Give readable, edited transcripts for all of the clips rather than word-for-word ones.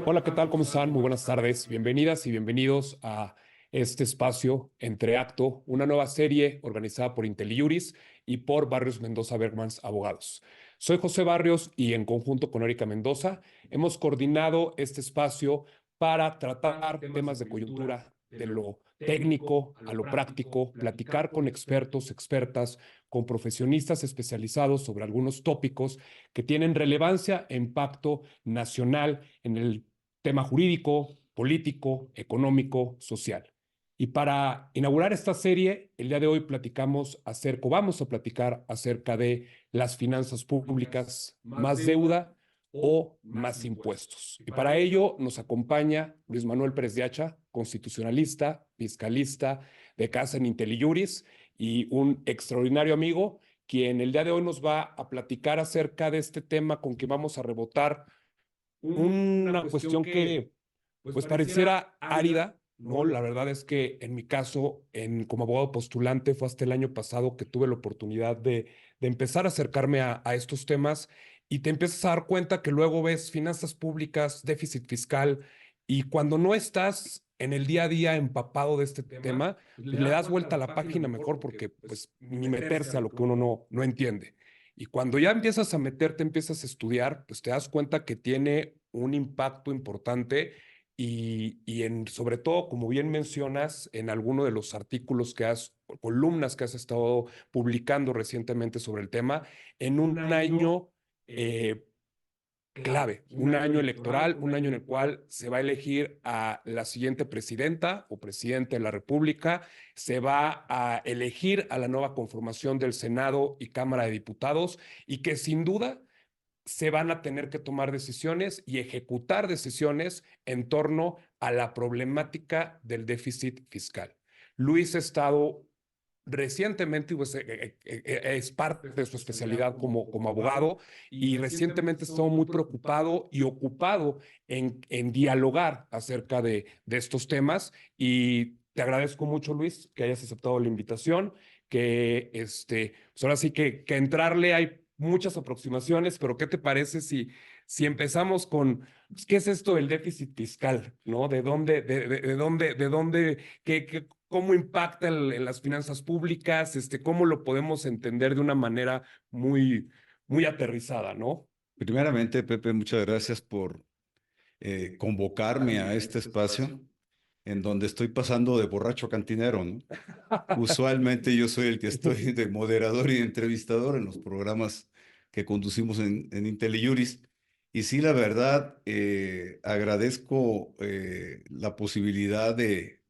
Hola, ¿qué tal? ¿Cómo están? Muy buenas tardes. Bienvenidas y bienvenidos a este espacio Entre Acto, una nueva serie organizada por IntelliJuris y por Barrios Mendoza Bergmans Abogados. Soy José Barrios y en conjunto con Erika Mendoza hemos coordinado este espacio para tratar temas de coyuntura, de lo técnico a lo práctico, platicar con expertos, expertas, con profesionistas especializados sobre algunos tópicos que tienen relevancia e impacto nacional en el tema jurídico, político, económico, social. Y para inaugurar esta serie, el día de hoy vamos a platicar acerca de las finanzas públicas, más deuda o más impuestos. Y para ello nos acompaña Luis Manuel Pérez de Hacha, constitucionalista, fiscalista de casa en IntelliJuris y un extraordinario amigo, quien el día de hoy nos va a platicar acerca de este tema con que vamos a rebotar una cuestión que pues pareciera árida, ¿no? La verdad es que en mi caso, como abogado postulante, fue hasta el año pasado que tuve la oportunidad de empezar a acercarme a estos temas y te empiezas a dar cuenta que luego ves finanzas públicas, déficit fiscal y cuando no estás en el día a día empapado de este tema, pues le das vuelta a la página mejor porque pues ni meterse a lo que uno no entiende. Y cuando ya empiezas a meterte, empiezas a estudiar, pues te das cuenta que tiene un impacto importante sobre todo, como bien mencionas, en alguno de los artículos columnas que has estado publicando recientemente sobre el tema, en un año eh, clave, un año electoral, un año en el cual se va a elegir a la siguiente presidenta o presidente de la República, se va a elegir a la nueva conformación del Senado y Cámara de Diputados y que sin duda se van a tener que tomar decisiones y ejecutar decisiones en torno a la problemática del déficit fiscal. Luis ha estado recientemente, pues, es parte de su especialidad como abogado y recientemente ha estado muy preocupado y ocupado en dialogar acerca de estos temas y te agradezco mucho, Luis, que hayas aceptado la invitación, pues ahora sí que entrarle hay muchas aproximaciones, pero ¿qué te parece si empezamos con pues, qué es esto del déficit fiscal, ¿no? ¿Cómo impacta en las finanzas públicas? ¿Cómo lo podemos entender de una manera muy aterrizada, ¿no? Primeramente, Pepe, muchas gracias por convocarme a este espacio en donde estoy pasando de borracho a cantinero, ¿no? Usualmente yo soy el que estoy de moderador y de entrevistador en los programas que conducimos en IntelliJuris. Y sí, la verdad, agradezco la posibilidad de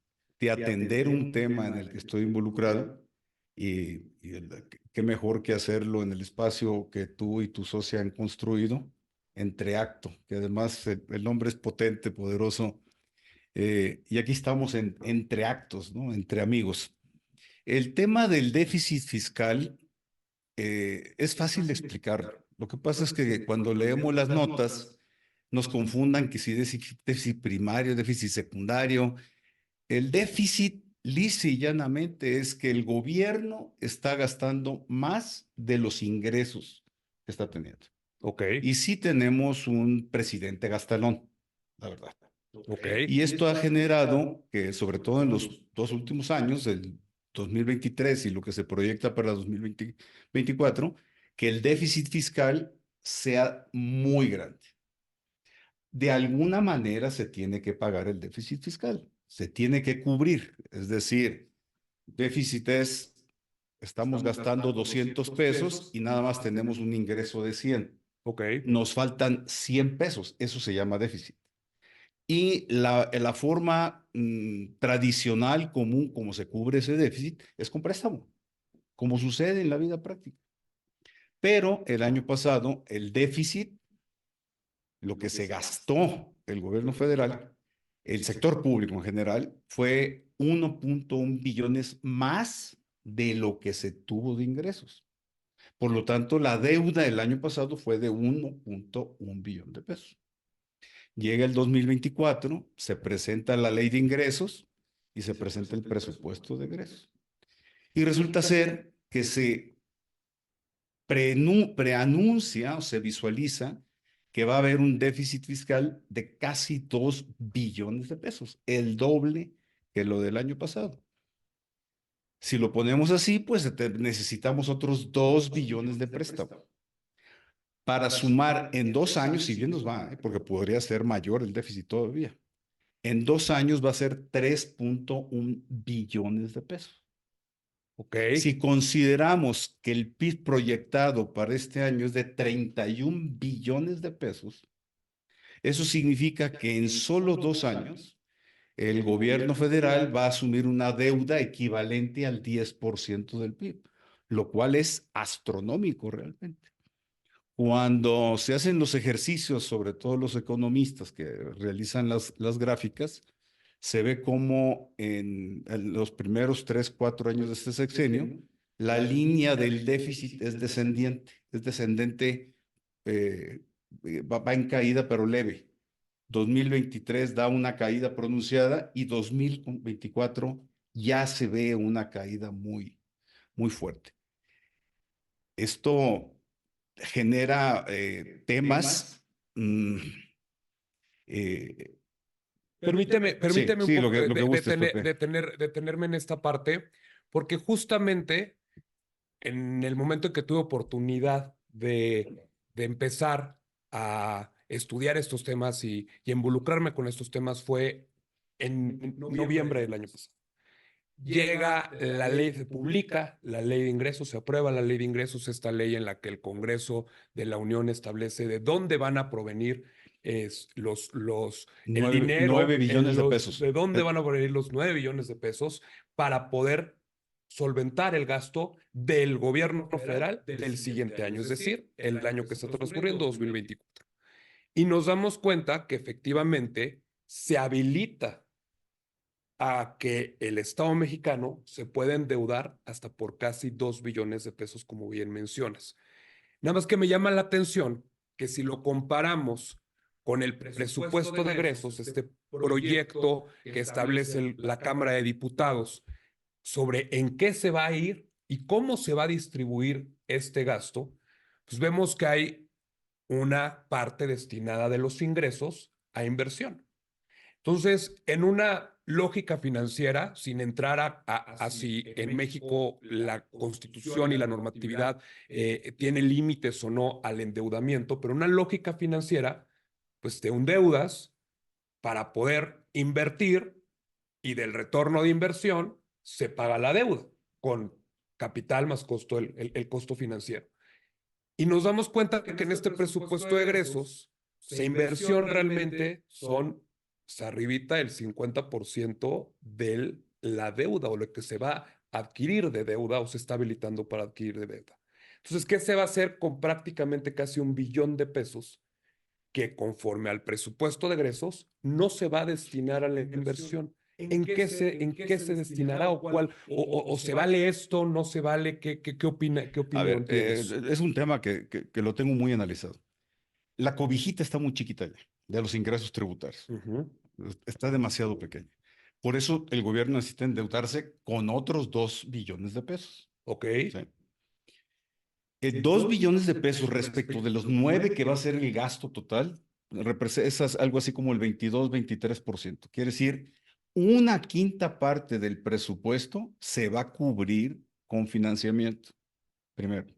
atender un tema en el que estoy involucrado qué mejor que hacerlo en el espacio que tú y tu socia han construido, Entre Acto, que además el nombre es potente, poderoso, y aquí estamos entre actos, ¿no? Entre amigos. El tema del déficit fiscal es fácil de explicar. Lo que pasa es que cuando leemos las notas nos confundan que si déficit primario, déficit secundario. El déficit, lisa y llanamente, es que el gobierno está gastando más de los ingresos que está teniendo. Ok, Y sí tenemos un presidente gastalón, la verdad. ok. Y esto ha generado que, sobre todo en los dos últimos años, el 2023 y lo que se proyecta para 2024, que el déficit fiscal sea muy grande. De alguna manera se tiene que pagar el déficit fiscal, se tiene que cubrir. Es decir, déficit es, estamos gastando 200 pesos y nada más tenemos un ingreso de 100. Ok, Nos faltan 100 pesos, eso se llama déficit. Y la forma tradicional, común, como se cubre ese déficit, es con préstamo, como sucede en la vida práctica. Pero el año pasado, el déficit, lo que se gastó el gobierno federal, el sector público en general, fue 1.1 billones más de lo que se tuvo de ingresos. Por lo tanto, la deuda el año pasado fue de 1.1 billón de pesos. Llega el 2024, se presenta la ley de ingresos y se presenta el presupuesto de egresos. Y resulta ser que se preanuncia o se visualiza que va a haber un déficit fiscal de casi 2 billones de pesos, el doble que lo del año pasado. Si lo ponemos así, pues necesitamos otros 2 billones de préstamo para sumar en 2 años, si bien nos va, porque podría ser mayor el déficit todavía. En 2 años va a ser 3.1 billones de pesos. Ok. Si consideramos que el PIB proyectado para este año es de 31 billones de pesos, eso significa que en solo 2 años el gobierno federal va a asumir una deuda equivalente al 10% del PIB, lo cual es astronómico realmente. Cuando se hacen los ejercicios, sobre todo los economistas que realizan las gráficas, se ve cómo en los primeros 3, 4 años de este sexenio, la línea del déficit es descendente, va en caída pero leve. 2023 da una caída pronunciada y 2024 ya se ve una caída muy, muy fuerte. Esto genera temas. Eh, sí, Permíteme un sí, poco lo que gustes, Pepe. detenerme en esta parte, porque justamente en el momento en que tuve oportunidad de empezar a estudiar estos temas y involucrarme con estos temas fue en noviembre del año pasado. Llega la ley, se publica la ley de ingresos, se aprueba la ley de ingresos, esta ley en la que el Congreso de la Unión establece de dónde van a provenir el 9 dinero, billones de pesos. de dónde van a provenir los 9 billones de pesos para poder solventar el gasto del gobierno federal del siguiente año, es decir, el año que está transcurriendo, 2024. Y nos damos cuenta que efectivamente se habilita a que el Estado mexicano se pueda endeudar hasta por casi 2 billones de pesos, como bien mencionas. Nada más que me llama la atención que si lo comparamos con el presupuesto de egresos, este proyecto que establece la Cámara de Diputados sobre en qué se va a ir y cómo se va a distribuir este gasto, pues vemos que hay una parte destinada de los ingresos a inversión. Entonces, en una lógica financiera, sin entrar a si en México la constitución y la normatividad tiene límites o no al endeudamiento, pero una lógica financiera, pues te endeudas para poder invertir y del retorno de inversión se paga la deuda con capital más costo, el costo financiero. Y nos damos cuenta que en este presupuesto de egresos, se inversión realmente son arribita el 50% de la deuda o lo que se va a adquirir de deuda o se está habilitando para adquirir de deuda. Entonces, ¿qué se va a hacer con prácticamente casi 1 billón de pesos que conforme al presupuesto de egresos no se va a destinar a la inversión? En qué se destinará o cuál? O se vale esto, no se vale? ¿Qué A ver, opinión tienes? es un tema que lo tengo muy analizado. La cobijita está muy chiquita ya, de los ingresos tributarios. Ujú. Está demasiado pequeña. Por eso el gobierno necesita endeudarse con otros 2 billones de pesos. Ok. ¿Sí? 2 billones de pesos respecto de los 9 que va a ser el gasto total, es algo así como el 22, 23%. Quiere decir, una quinta parte del presupuesto se va a cubrir con financiamiento, primero.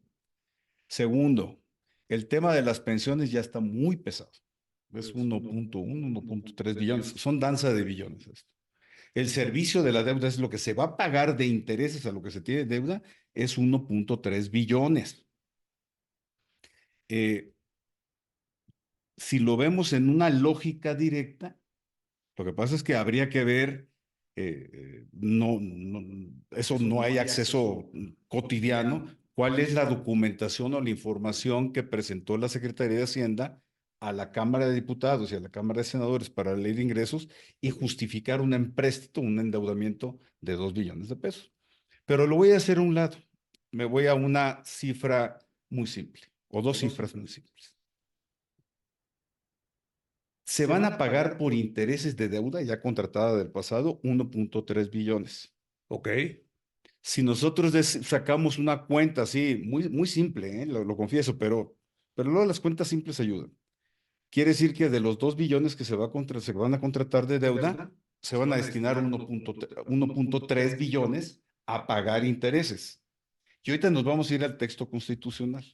Segundo, el tema de las pensiones ya está muy pesado. Es 1.1, 1.3 billones. Son danza de billones esto. El servicio de la deuda es lo que se va a pagar de intereses a lo que se tiene de deuda, es 1.3 billones. Eh, si lo vemos en una lógica directa, lo que pasa es que habría que ver, eso no hay acceso cotidiano, cuál es la documentación o la información que presentó la Secretaría de Hacienda a la Cámara de Diputados y a la Cámara de Senadores para la Ley de Ingresos y justificar un empréstito, un endeudamiento de 2 billones de pesos. Pero lo voy a hacer a un lado. Me voy a una cifra muy simple, o dos cifras muy simples. Se van a pagar por intereses de deuda ya contratada del pasado 1.3 billones. Ok. Si nosotros sacamos una cuenta así, muy, muy simple, lo confieso, pero luego las cuentas simples ayudan. Quiere decir que de los 2 billones que se van a contratar de deuda, se van a destinar 1.3 billones a pagar intereses. Y ahorita nos vamos a ir al texto constitucional.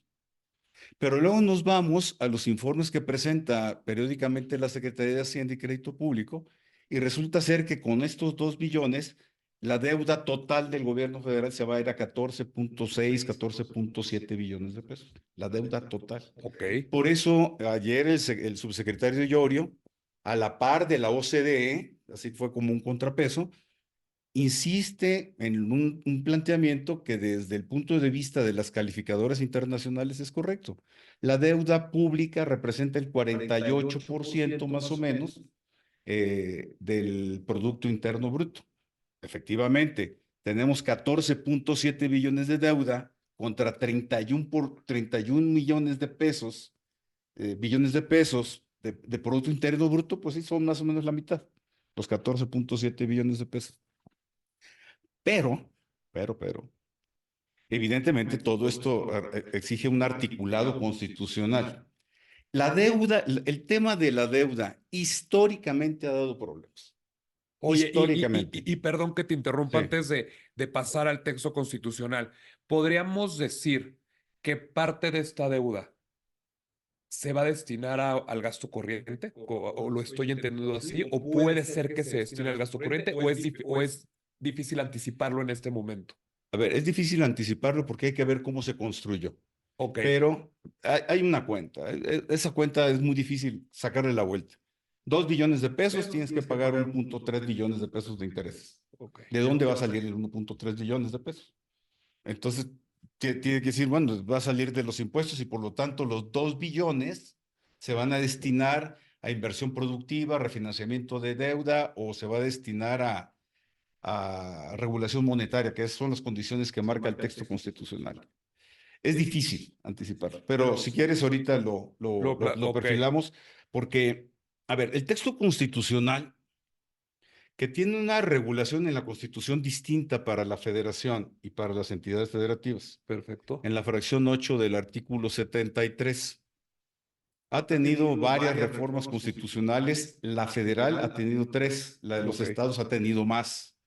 Pero luego nos vamos a los informes que presenta periódicamente la Secretaría de Hacienda y Crédito Público y resulta ser que con estos 2 billones, la deuda total del gobierno federal se va a ir a 14.6, 14.7 billones de pesos. La deuda total. Ok. Por eso ayer el subsecretario Llorio, a la par de la OCDE, así fue como un contrapeso, insiste en un planteamiento que desde el punto de vista de las calificadoras internacionales es correcto. La deuda pública representa el 48% más o menos del Producto Interno Bruto. Efectivamente, tenemos 14.7 billones de deuda contra 31 millones de pesos, billones de pesos de Producto Interno Bruto, pues sí, son más o menos la mitad, los 14.7 billones de pesos. Pero, evidentemente todo esto exige un articulado constitucional. La deuda, el tema de la deuda históricamente ha dado problemas. Oye, Históricamente. y perdón que te interrumpa Sí. antes de pasar al texto constitucional. ¿Podríamos decir que parte de esta deuda se va a destinar al gasto corriente? O lo estoy entendiendo así? ¿O puede ser que se destine al gasto corriente? ¿O es difícil anticiparlo en este momento? A ver, es difícil anticiparlo porque hay que ver cómo se construyó. Ok, Pero hay una cuenta. Esa cuenta es muy difícil sacarle la vuelta. 2 billones de pesos, tienes que pagar 1.3 billones de pesos de intereses. ok. ¿De dónde va a salir el 1.3 billones de pesos? Entonces, tiene que decir, bueno, va a salir de los impuestos y por lo tanto los 2 billones se van a destinar a inversión productiva, refinanciamiento de deuda o se va a destinar a regulación monetaria, que esas son las condiciones que marca el texto constitucional. Es difícil anticiparlo, pero si quieres ahorita lo Ok. perfilamos porque, a ver, el texto constitucional que tiene una regulación en la Constitución distinta para la federación y para las entidades federativas. Perfecto. En la fracción 8 del artículo 73. Ha tenido varias reformas constitucionales. La federal ha tenido 3, la de los Ok. estados ha tenido más,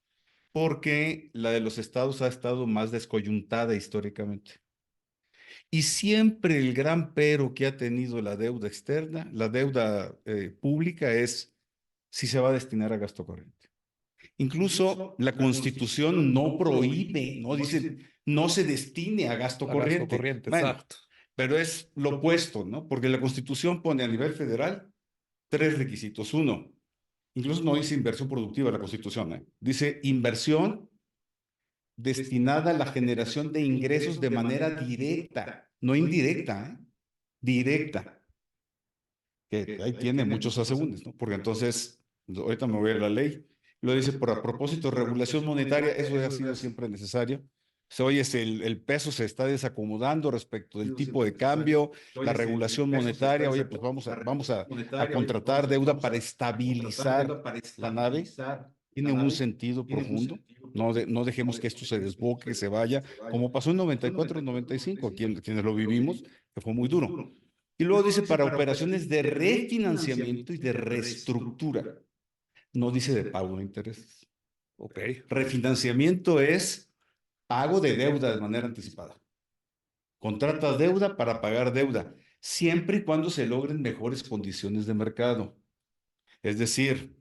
porque la de los estados ha estado más descoyuntada históricamente. Y siempre el gran pero que ha tenido la deuda externa, la deuda pública, es si se va a destinar a gasto corriente. Incluso la Constitución no prohíbe, no dice, no se destine a gasto A gasto corriente. corriente, Bueno, exacto. pero es lo opuesto, ¿no? Porque la Constitución pone a nivel federal 3 requisitos. Uno, incluso no dice inversión productiva la Constitución, ¿eh? Dice inversión destinada a la generación de ingresos de manera directa, no indirecta, ¿eh? Directa, que ahí tiene muchos asegúnes, ¿no? Porque entonces, ahorita me voy a la ley, lo dice por a propósito de regulación monetaria, eso ha sido siempre necesario. Oye, el peso se está desacomodando respecto del tipo de cambio, la regulación monetaria, oye, pues vamos a contratar deuda para estabilizar la nave. Tiene un sentido profundo. No dejemos que esto se desboque, que se vaya, como pasó en 94, 95, quienes lo vivimos, que fue muy duro. Y luego dice para operaciones de refinanciamiento y de reestructura. No dice de pago de intereses. Ok. Refinanciamiento es pago de deuda de manera anticipada. Contratas deuda para pagar deuda, siempre y cuando se logren mejores condiciones de mercado. Es decir,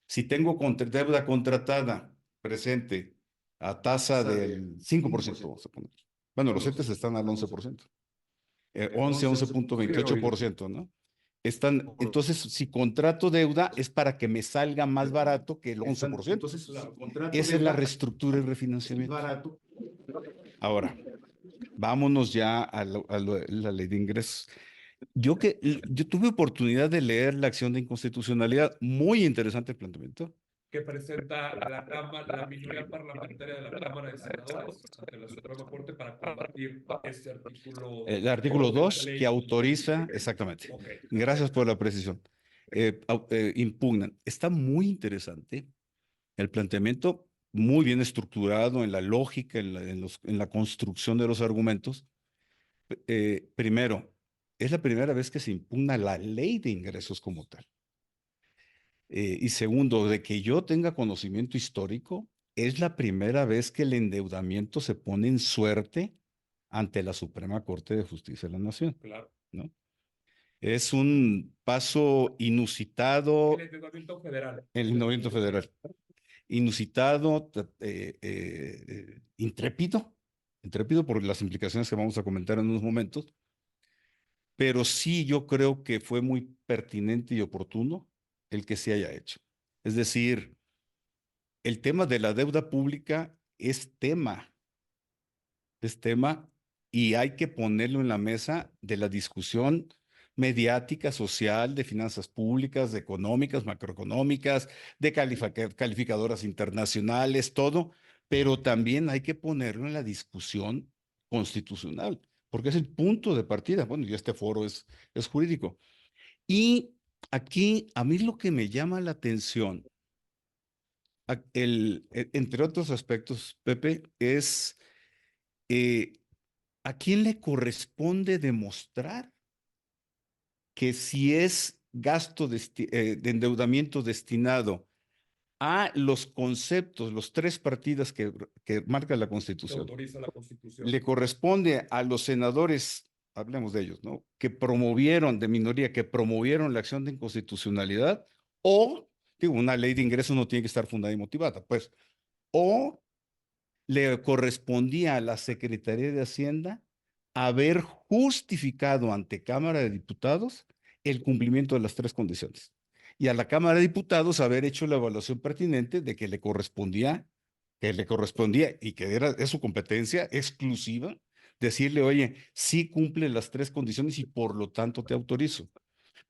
si tengo deuda contratada presente a tasa del 5%, vamos a poner. Bueno, los CETES están al 11%. 11.28%, ¿no? Entonces, si contrato deuda es para que me salga más barato que el 11%. Esa es la reestructura y refinanciamiento. Ahora, vámonos ya la ley de ingresos. Yo tuve oportunidad de leer la acción de inconstitucionalidad, muy interesante el planteamiento. Que presenta la Cámara, la minoría parlamentaria de la Cámara de Senadores ante la Suprema Corte para combatir este artículo El artículo 2 de esta 2 que ley. autoriza, exactamente. Ok, Gracias perfecto. por la precisión. Impugnan. Está muy interesante el planteamiento, muy bien estructurado en la lógica, en la construcción de los argumentos. Primero, es la primera vez que se impugna la ley de ingresos como tal. Y segundo, de que yo tenga conocimiento histórico, es la primera vez que el endeudamiento se pone en suerte ante la Suprema Corte de Justicia de la Nación, Claro. ¿no? Es un paso inusitado. El endeudamiento federal. El endeudamiento federal. Inusitado, intrépido por las implicaciones que vamos a comentar en unos momentos, pero sí yo creo que fue muy pertinente y oportuno el que se haya hecho. Es decir, el tema de la deuda pública es tema y hay que ponerlo en la mesa de la discusión mediática, social, de finanzas públicas, de económicas, macroeconómicas, de calificadoras internacionales, todo, pero también hay que ponerlo en la discusión constitucional, porque es el punto de partida. Bueno, y este foro es jurídico. Y aquí a mí lo que me llama la atención, entre otros aspectos, Pepe, es eh, a quién le corresponde demostrar que si es gasto de endeudamiento destinado a los conceptos, los tres partidas que marca la Que Constitución, autoriza la Constitución. le corresponde a los senadores, hablemos de ellos, ¿no? Que promovieron, de minoría, que promovieron la acción de inconstitucionalidad, o, digo, una ley de ingresos no tiene que estar fundada y motivada, pues, o le correspondía a la Secretaría de Hacienda haber justificado ante Cámara de Diputados el cumplimiento de las tres condiciones. Y a la Cámara de Diputados haber hecho la evaluación pertinente de que le correspondía y que es su competencia exclusiva, decirle, oye, sí cumple las tres condiciones y por lo tanto te autorizo.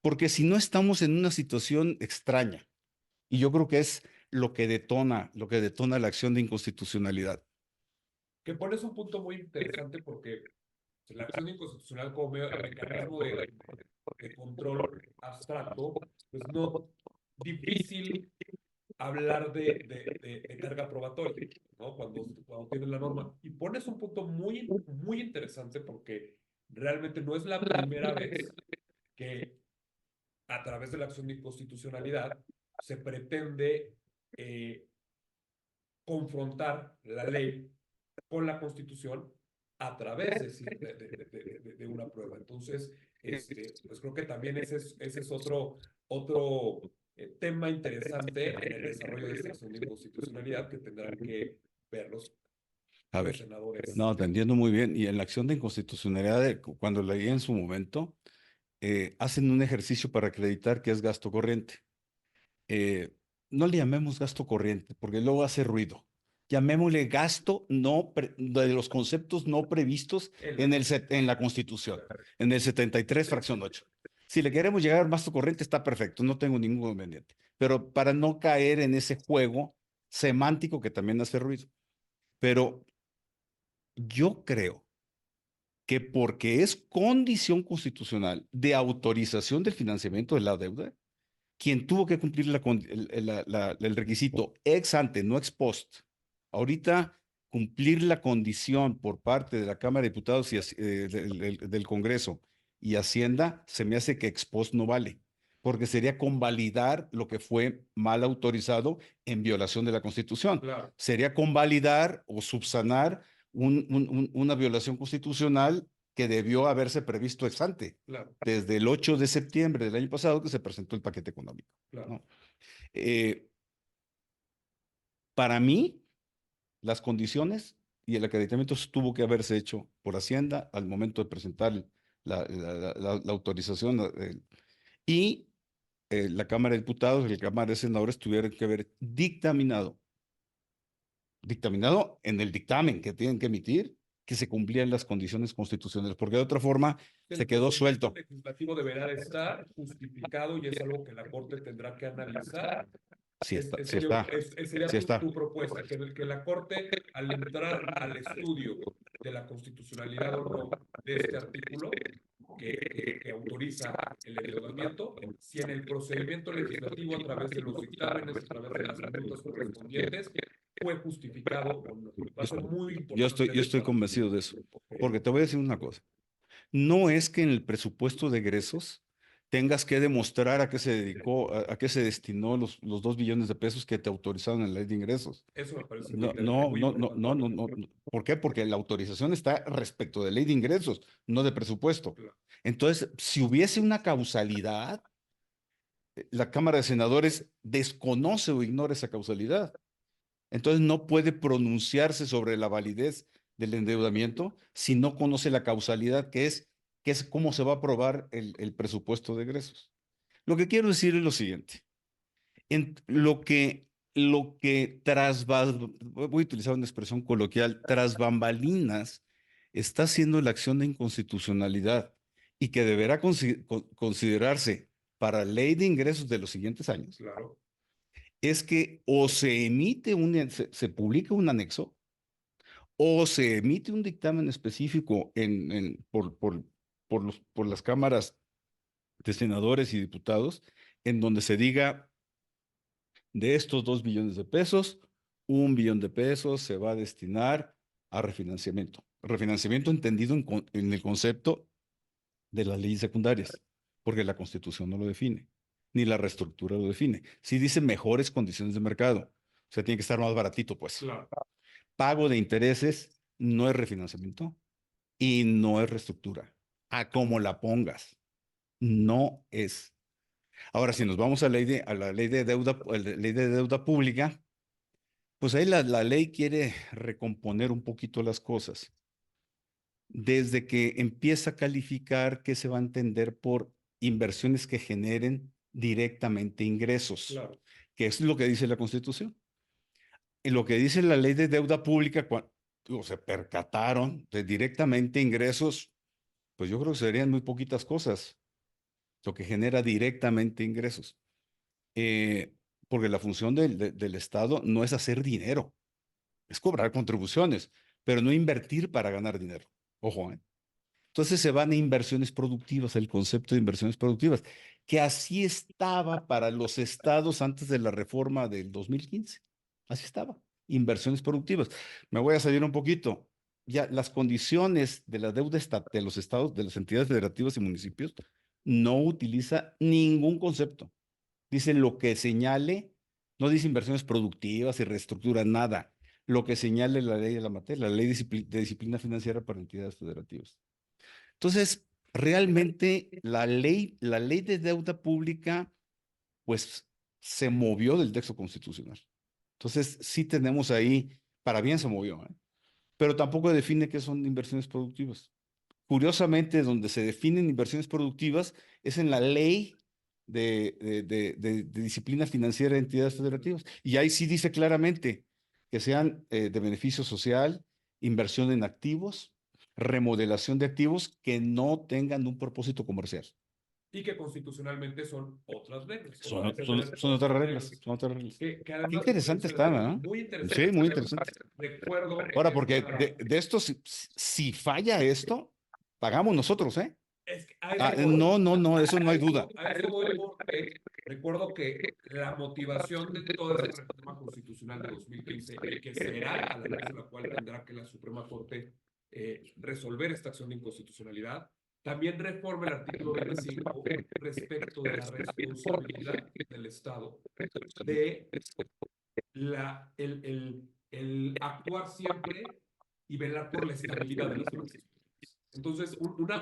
Porque si no estamos en una situación extraña, y yo creo que es lo que detona la acción de inconstitucionalidad. Que pones un punto muy interesante porque la acción inconstitucional como mecanismo de control abstracto, pues no difícil hablar de carga probatoria, ¿no? Cuando tienes la norma. Y pones un punto muy interesante porque realmente no es la primera vez que a través de la acción de inconstitucionalidad se pretende eh, confrontar la ley con la Constitución a través de una prueba. Entonces, pues creo que también ese es otro tema interesante en el desarrollo de esta acción de inconstitucionalidad que tendrán que ver A los ver, senadores. no, te entiendo muy bien. Y en la acción de inconstitucionalidad, cuando leí en su momento, hacen un ejercicio para acreditar que es gasto corriente. Eh, no le llamemos gasto corriente, porque luego hace ruido. Llamémosle gasto de los conceptos no previstos en la Constitución, en el 73, fracción 8. Si le queremos llegar al gasto corriente, está perfecto, no tengo ningún inconveniente. Pero para no caer en ese juego semántico que también hace ruido. Pero yo creo que porque es condición constitucional de autorización del financiamiento de la deuda, quien tuvo que cumplir el requisito ex ante, no ex post. Ahorita, cumplir la condición por parte de la Cámara de Diputados y del Congreso y Hacienda, se me hace que ex post no vale, porque sería convalidar lo que fue mal autorizado en violación de la Constitución. Claro, Sería convalidar o subsanar una violación constitucional que debió haberse previsto ex ante, claro, desde el 8 de septiembre del año pasado que se presentó el paquete económico, claro. ¿no? Eh, para mí, las condiciones y el acreditamiento tuvo que haberse hecho por Hacienda al momento de presentar la autorización y la Cámara de Diputados y la Cámara de Senadores tuvieron que haber dictaminado en el dictamen que tienen que emitir que se cumplían las condiciones constitucionales, porque de otra forma se El quedó procedimiento suelto. legislativo deberá de estar justificado y es algo que la Corte tendrá que analizar. Sí está, sí Sería, está, sería sí está. tu propuesta, que la Corte, al entrar al estudio de la constitucionalidad o no de este artículo que autoriza el endeudamiento, si en el procedimiento legislativo, a través de los dictámenes, a través de las minutas correspondientes, fue justificado o no. Va a ser muy Yo importante estoy ver esta revisión. convencido de eso, porque te voy a decir una cosa. no es que en el presupuesto de egresos tengas que demostrar a qué se dedicó, a qué se destinó los 2 billones de pesos que te autorizaron en la ley de ingresos. Eso me parece muy No, interesante, no, muy no, no, importante. no, no, no. ¿Por qué? Porque la autorización está respecto de ley de ingresos, no de presupuesto. Claro. Entonces, si hubiese una causalidad, la Cámara de Senadores desconoce o ignora esa causalidad. Entonces, no puede pronunciarse sobre la validez del endeudamiento si no conoce la causalidad, que es cómo se va a aprobar el presupuesto de egresos. Lo que quiero decir es lo siguiente. Lo que voy a utilizar una expresión coloquial, tras bambalinas, está haciendo la acción de inconstitucionalidad y que deberá considerarse para ley de ingresos de los siguientes años, Claro. es que o se publica un anexo o se emite un dictamen específico por las cámaras de senadores y diputados en donde se diga de estos 2 billones de pesos, 1 billón de pesos se va a destinar a refinanciamiento. Refinanciamiento entendido en el concepto de las leyes secundarias, porque la Constitución no lo define, ni la reestructura lo define. Sí dice mejores condiciones de mercado, o sea, tiene que estar más baratito, pues. Claro. Pago de intereses no es refinanciamiento y no es reestructura. A como la pongas, no es. Ahora, si nos vamos a la ley de deuda pública, pues ahí la ley quiere recomponer un poquito las cosas. Desde que empieza a calificar qué se va a entender por inversiones que generen directamente ingresos, Claro. que es lo que dice la Constitución. Y lo que dice la ley de deuda pública, cuando se percataron de directamente ingresos, pues yo creo que serían muy poquitas cosas, lo que genera directamente ingresos. Eh, Porque la función del Estado no es hacer dinero, es cobrar contribuciones, pero no invertir para ganar dinero. Ojo, ¿eh? Entonces se van a inversiones productivas, el concepto de inversiones productivas, que así estaba para los estados antes de la reforma del 2015. Así estaba, inversiones productivas. Me voy a salir un poquito. Ya las condiciones de la deuda de los estados, de las entidades federativas y municipios, no utiliza ningún concepto. Dice lo que señale, no dice inversiones productivas y reestructura, nada. Lo que señale la ley de la materia, la ley de disciplina financiera para entidades federativas. Entonces, realmente la ley de deuda pública, pues se movió del texto constitucional. Entonces, sí tenemos ahí, para bien se movió, ¿eh? Pero tampoco define qué son inversiones productivas. Curiosamente, donde se definen inversiones productivas es en la ley de disciplina financiera de entidades federativas. Y ahí sí dice claramente que sean de beneficio social, inversión en activos, remodelación de activos que no tengan un propósito comercial. Y que constitucionalmente son otras reglas. O Son, parecen son, tener son otras otras reglas, reglas. son otras reglas. Que Qué además, muy interesante está, interesante. ¿verdad? Muy interesante. Sí, muy interesante. Recuerdo Ahora, porque esta. de esto, si falla esto, pagamos nosotros, ¿eh? Es que a eso voy. No, no, no, eso no hay duda. A eso voy porque recuerdo que la motivación de toda esa reforma constitucional de 2015, y que será a la luz de la cual tendrá que la Suprema Corte resolver esta acción de inconstitucionalidad, también reforma el artículo 25 respecto de la responsabilidad del Estado de el actuar siempre y velar por la estabilidad de las finanzas. Entonces, una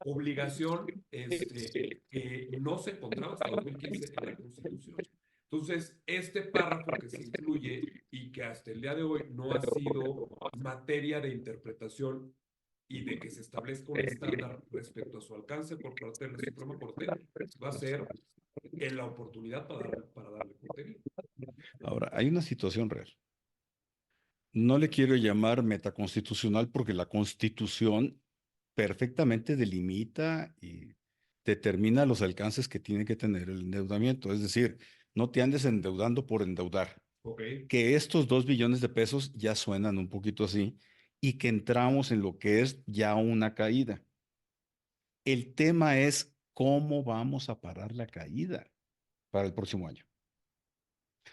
obligación que no se encontraba hasta 2015 en la Constitución. Entonces, este párrafo que se incluye y que hasta el día de hoy no ha sido materia de interpretación y de que se establezca un estándar respecto a su alcance por parte de la Suprema Corte, va a ser en la oportunidad para darle contenido. Ahora, hay una situación real. No le quiero llamar metaconstitucional porque la Constitución perfectamente delimita y determina los alcances que tiene que tener el endeudamiento. Es decir, no te andes endeudando por endeudar. Ok. Que estos 2 billones de pesos ya suenan un poquito así y que entramos en lo que es ya una caída. El tema es cómo vamos a parar la caída para el próximo año.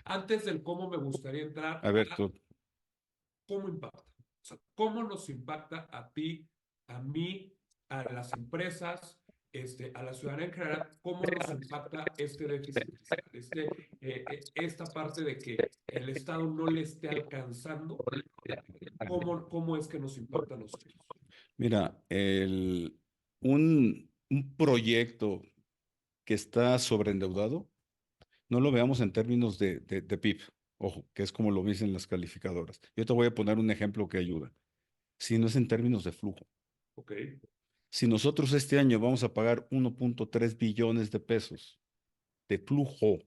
Antes del cómo me gustaría entrar A ver, a cómo impacta. O sea, cómo nos impacta a ti, a mí, a las empresas, a la ciudadanía en general, cómo nos impacta este déficit fiscal, esta parte de que el Estado no le esté alcanzando, cómo es que nos impacta a nosotros. Mira, un proyecto que está sobreendeudado, no lo veamos en términos de PIB, ojo, que es como lo dicen las calificadoras. Yo te voy a poner un ejemplo que ayuda, sino es en términos de flujo. Ok. Si nosotros este año vamos a pagar 1.3 billones de pesos de flujo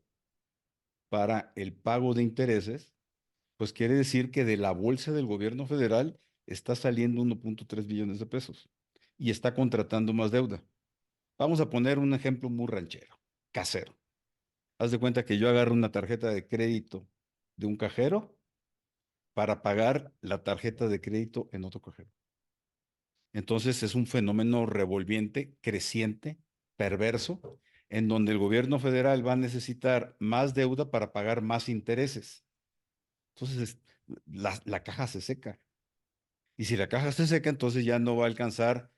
para el pago de intereses, pues quiere decir que de la bolsa del gobierno federal está saliendo 1.3 billones de pesos y está contratando más deuda. Vamos a poner un ejemplo muy ranchero, casero. Haz de cuenta que yo agarro una tarjeta de crédito de un cajero para pagar la tarjeta de crédito en otro cajero. Entonces es un fenómeno revolviente, creciente, perverso, en donde el gobierno federal va a necesitar más deuda para pagar más intereses. Entonces la caja se seca. Y si la caja se seca, entonces ya no va a alcanzar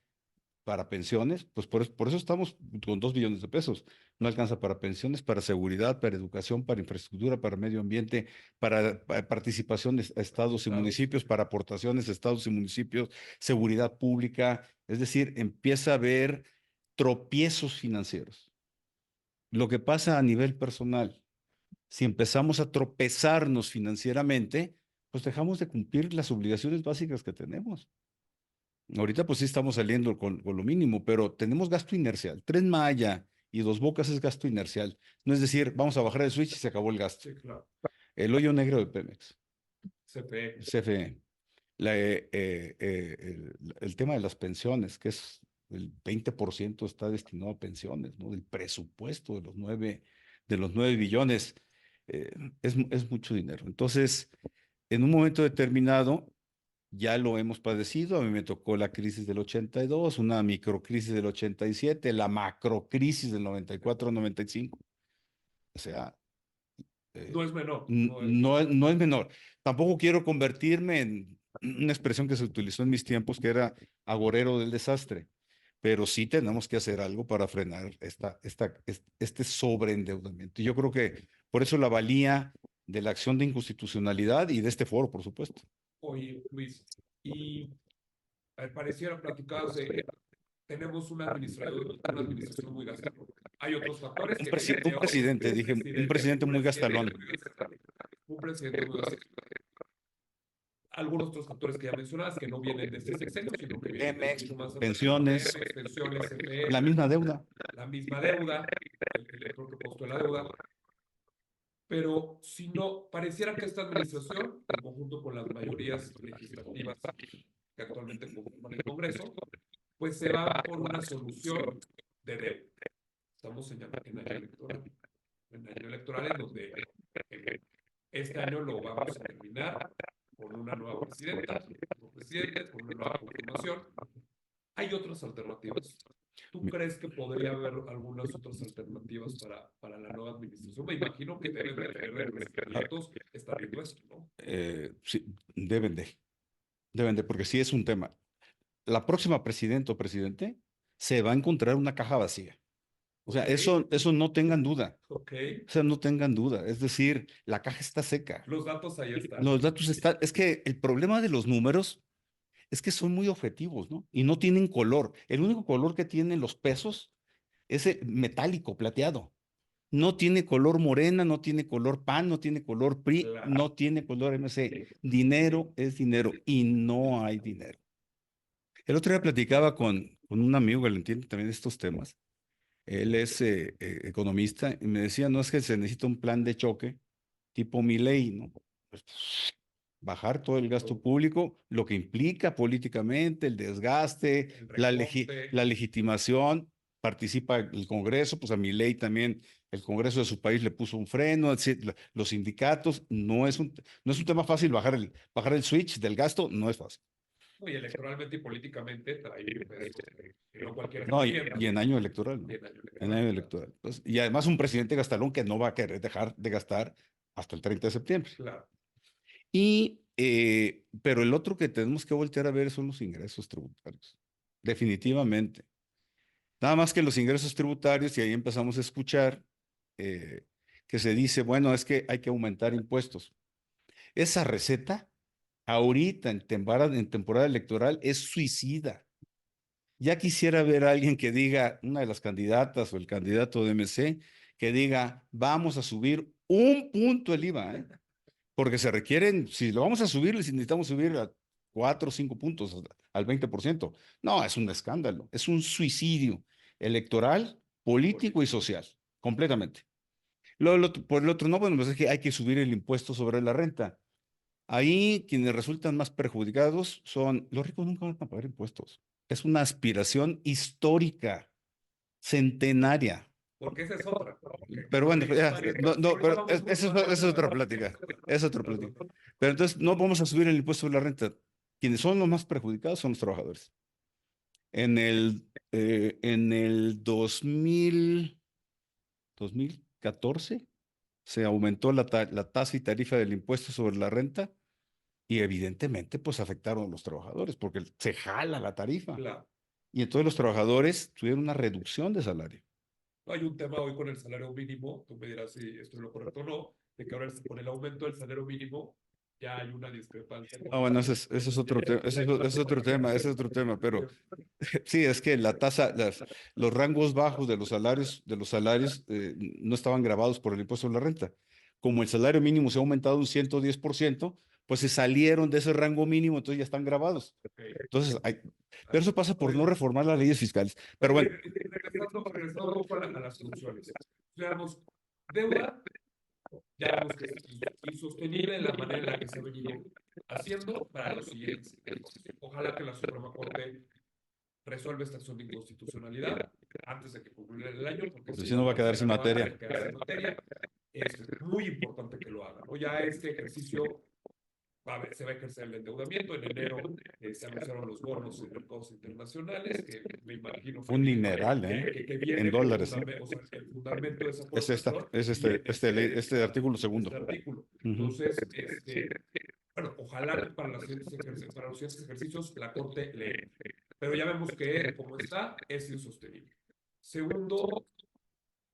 para pensiones, pues por eso estamos con 2 billones de pesos. No alcanza para pensiones, para seguridad, para educación, para infraestructura, para medio ambiente, para participación de estados y municipios, para aportaciones a estados y municipios, seguridad pública. Es decir, empieza a haber tropiezos financieros. Lo que pasa a nivel personal, si empezamos a tropezarnos financieramente, pues dejamos de cumplir las obligaciones básicas que tenemos. Ahorita pues sí estamos saliendo con lo mínimo, pero tenemos gasto inercial. Tren Maya y Dos Bocas es gasto inercial. No es decir, vamos a bajar el switch y se acabó el gasto. Sí, claro. El hoyo negro de Pemex, CFE. CFE, el tema de las pensiones, que es el 20% está destinado a pensiones, ¿no? Del presupuesto de los nueve billones, es mucho dinero. Entonces, en un momento determinado, ya lo hemos padecido. A mí me tocó la crisis del 82, una microcrisis del 87, la macrocrisis del 94-95. O sea, No es menor. no es menor. Tampoco quiero convertirme en una expresión que se utilizó en mis tiempos, que era agorero del desastre, pero sí tenemos que hacer algo para frenar este sobreendeudamiento. Y yo creo que por eso la valía de la acción de inconstitucionalidad y de este foro, por supuesto. Oye, Luis, y pareciera platicados de tenemos una administración muy gastadora. Hay otros factores que Un presidente, dije, un presidente muy gastalón. un presidente muy gastador. Algunos otros factores que ya mencionabas que no vienen de este sexenio, sino que vienen de Pemex, mucho más atrás. pensiones, Pemex, pensiones, CFE, la misma deuda. la misma deuda, el propio costo de la deuda. Pero si no, pareciera que esta administración, en conjunto con las mayorías legislativas que actualmente conforman el Congreso, pues se va por una solución de deuda. Estamos en año electoral en donde este año lo vamos a terminar con una nueva presidenta, nuevo presidente, con una nueva conformación. Hay otras alternativas. ¿Tú crees que podría haber algunas otras alternativas para la nueva administración? Me imagino que deben de tener los candidatos estar viendo esto, ¿no? Sí, deben de, porque sí es un tema. La próxima presidenta o presidente se va a encontrar una caja vacía. O sea, Ok. eso no tengan duda. Ok. O sea, no tengan duda. Es decir, la caja está seca. Los datos ahí están. Los datos están. Es que el problema de los números es que son muy objetivos, ¿no? Y no tienen color. El único color que tienen los pesos es el metálico, plateado. No tiene color morena, no tiene color PAN, no tiene color PRI, Claro. no tiene color MC. Dinero es dinero y no hay dinero. El otro día platicaba con un amigo que le entiende también estos temas. Él es economista y me decía, no es que se necesita un plan de choque tipo Milei, ¿no? Pues, bajar todo el gasto público, lo que implica políticamente, el desgaste, El la recorte. legitimación, participa el Congreso, pues a Milei también el Congreso de su país le puso un freno, los sindicatos, no es un tema fácil bajar el switch del gasto, no es fácil. Y electoralmente y políticamente trae un peso que no cualquiera No, está y, viendo. y en año electoral, ¿no? Y en año En electoral. año electoral. Pues, y además un presidente gastalón que no va a querer dejar de gastar hasta el 30 de septiembre. Claro. Pero el otro que tenemos que voltear a ver son los ingresos tributarios. definitivamente. Nada más que los ingresos tributarios, y ahí empezamos a escuchar eh, que se dice, bueno, es que hay que aumentar impuestos. Esa receta, ahorita en temporada electoral, es suicida. Ya quisiera ver a alguien que diga, una de las candidatas o el candidato de MC, que diga, vamos a subir 1 punto el IVA, ¿eh? Porque se requieren, si lo vamos a subir, necesitamos subir a 4 o 5 puntos, al 20%. No, es un escándalo, es un suicidio electoral, político y social, completamente. Por el otro, no, bueno, pues es que hay que subir el impuesto sobre la renta. Ahí quienes resultan más perjudicados son los ricos, nunca van a pagar impuestos. Es una aspiración histórica, centenaria. Porque esa es otra. Pero bueno, ya, no, no, pero eso es otra plática. Es otra plática. Pero entonces no vamos a subir el impuesto sobre la renta. Quienes son los más perjudicados son los trabajadores. En el 2014 se aumentó la tasa y tarifa del impuesto sobre la renta y evidentemente pues afectaron a los trabajadores porque se jala la tarifa. Claro. Y entonces los trabajadores tuvieron una reducción de salario. Hay un tema hoy con el salario mínimo, tú me dirás si esto es lo correcto o no, de que ahora con el aumento del salario mínimo ya hay una discrepancia. Bueno, ese es otro tema, ese es otro tema, pero sí, es que la tasa, los rangos bajos de los salarios no estaban grabados por el impuesto de la renta. Como el salario mínimo se ha aumentado un 110%, pues se salieron de ese rango mínimo, entonces ya están grabados. Entonces, pero eso pasa por no reformar las leyes fiscales. Pero bueno. Regresando a las soluciones. Veamos, deuda, ya vemos que es insostenible en la manera en la que se ha venido haciendo para los siguientes ejercicios. Ojalá que la Suprema Corte resuelva esta acción de inconstitucionalidad antes de que concluya el año, porque Si no va a quedar sin materia. Es muy importante que lo haga, ¿no? Ya este ejercicio se va a ejercer el endeudamiento. En enero se anunciaron los bonos en mercados internacionales, que me imagino un dineral, que viene en dólares. O sea, el fundamento de esa es este artículo segundo. Entonces, bueno, ojalá que para los siguientes ejercicios la Corte lee. Pero ya vemos que, como está, es insostenible. Segundo,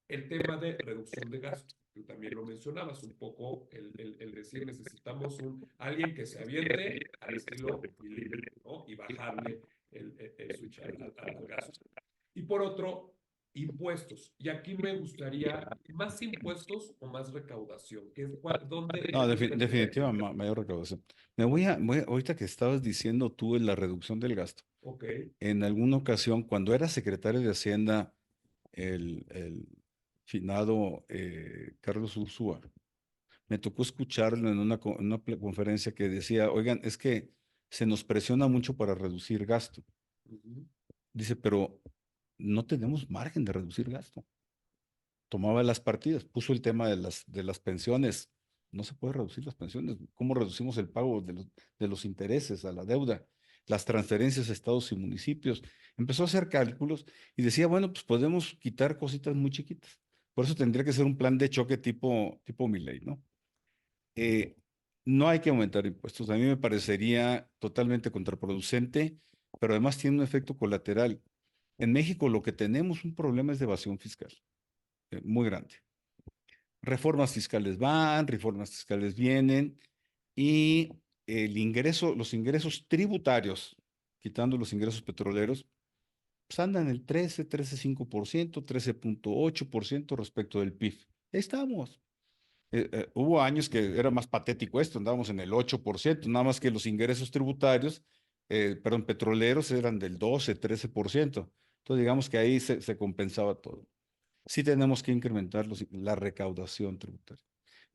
el tema de reducción de gastos. Tú también lo mencionabas un poco, el decir necesitamos alguien que se aviente al estilo equilibrio, ¿no? Y bajarle el switch al gasto. Y por otro, impuestos. Y aquí me gustaría más impuestos o más recaudación. ¿Dónde? No, definitivamente mayor recaudación. Ahorita que estabas diciendo tú en la reducción del gasto. Okay. En alguna ocasión, cuando era secretario de Hacienda, el finado Carlos Ursúa, me tocó escucharlo en una conferencia que decía, oigan, es que se nos presiona mucho para reducir gasto. Dice, pero no tenemos margen de reducir gasto. Tomaba las partidas, puso el tema de las pensiones. No se puede reducir las pensiones. ¿Cómo reducimos el pago de los intereses a la deuda? Las transferencias a estados y municipios. Empezó a hacer cálculos y decía, bueno, pues podemos quitar cositas muy chiquitas. Por eso tendría que ser un plan de choque tipo Milei, ¿no? No hay que aumentar impuestos. A mí me parecería totalmente contraproducente, pero además tiene un efecto colateral. En México lo que tenemos un problema es de evasión fiscal, muy grande. Reformas fiscales van, reformas fiscales vienen, y los ingresos tributarios, quitando los ingresos petroleros, pues andan en el 13,5%, 13,8% respecto del PIB. Ahí estamos. Hubo años que era más patético esto, andábamos en el 8%, nada más que los ingresos tributarios, petroleros eran del 12, 13%. Entonces digamos que ahí se compensaba todo. Sí tenemos que incrementar la recaudación tributaria.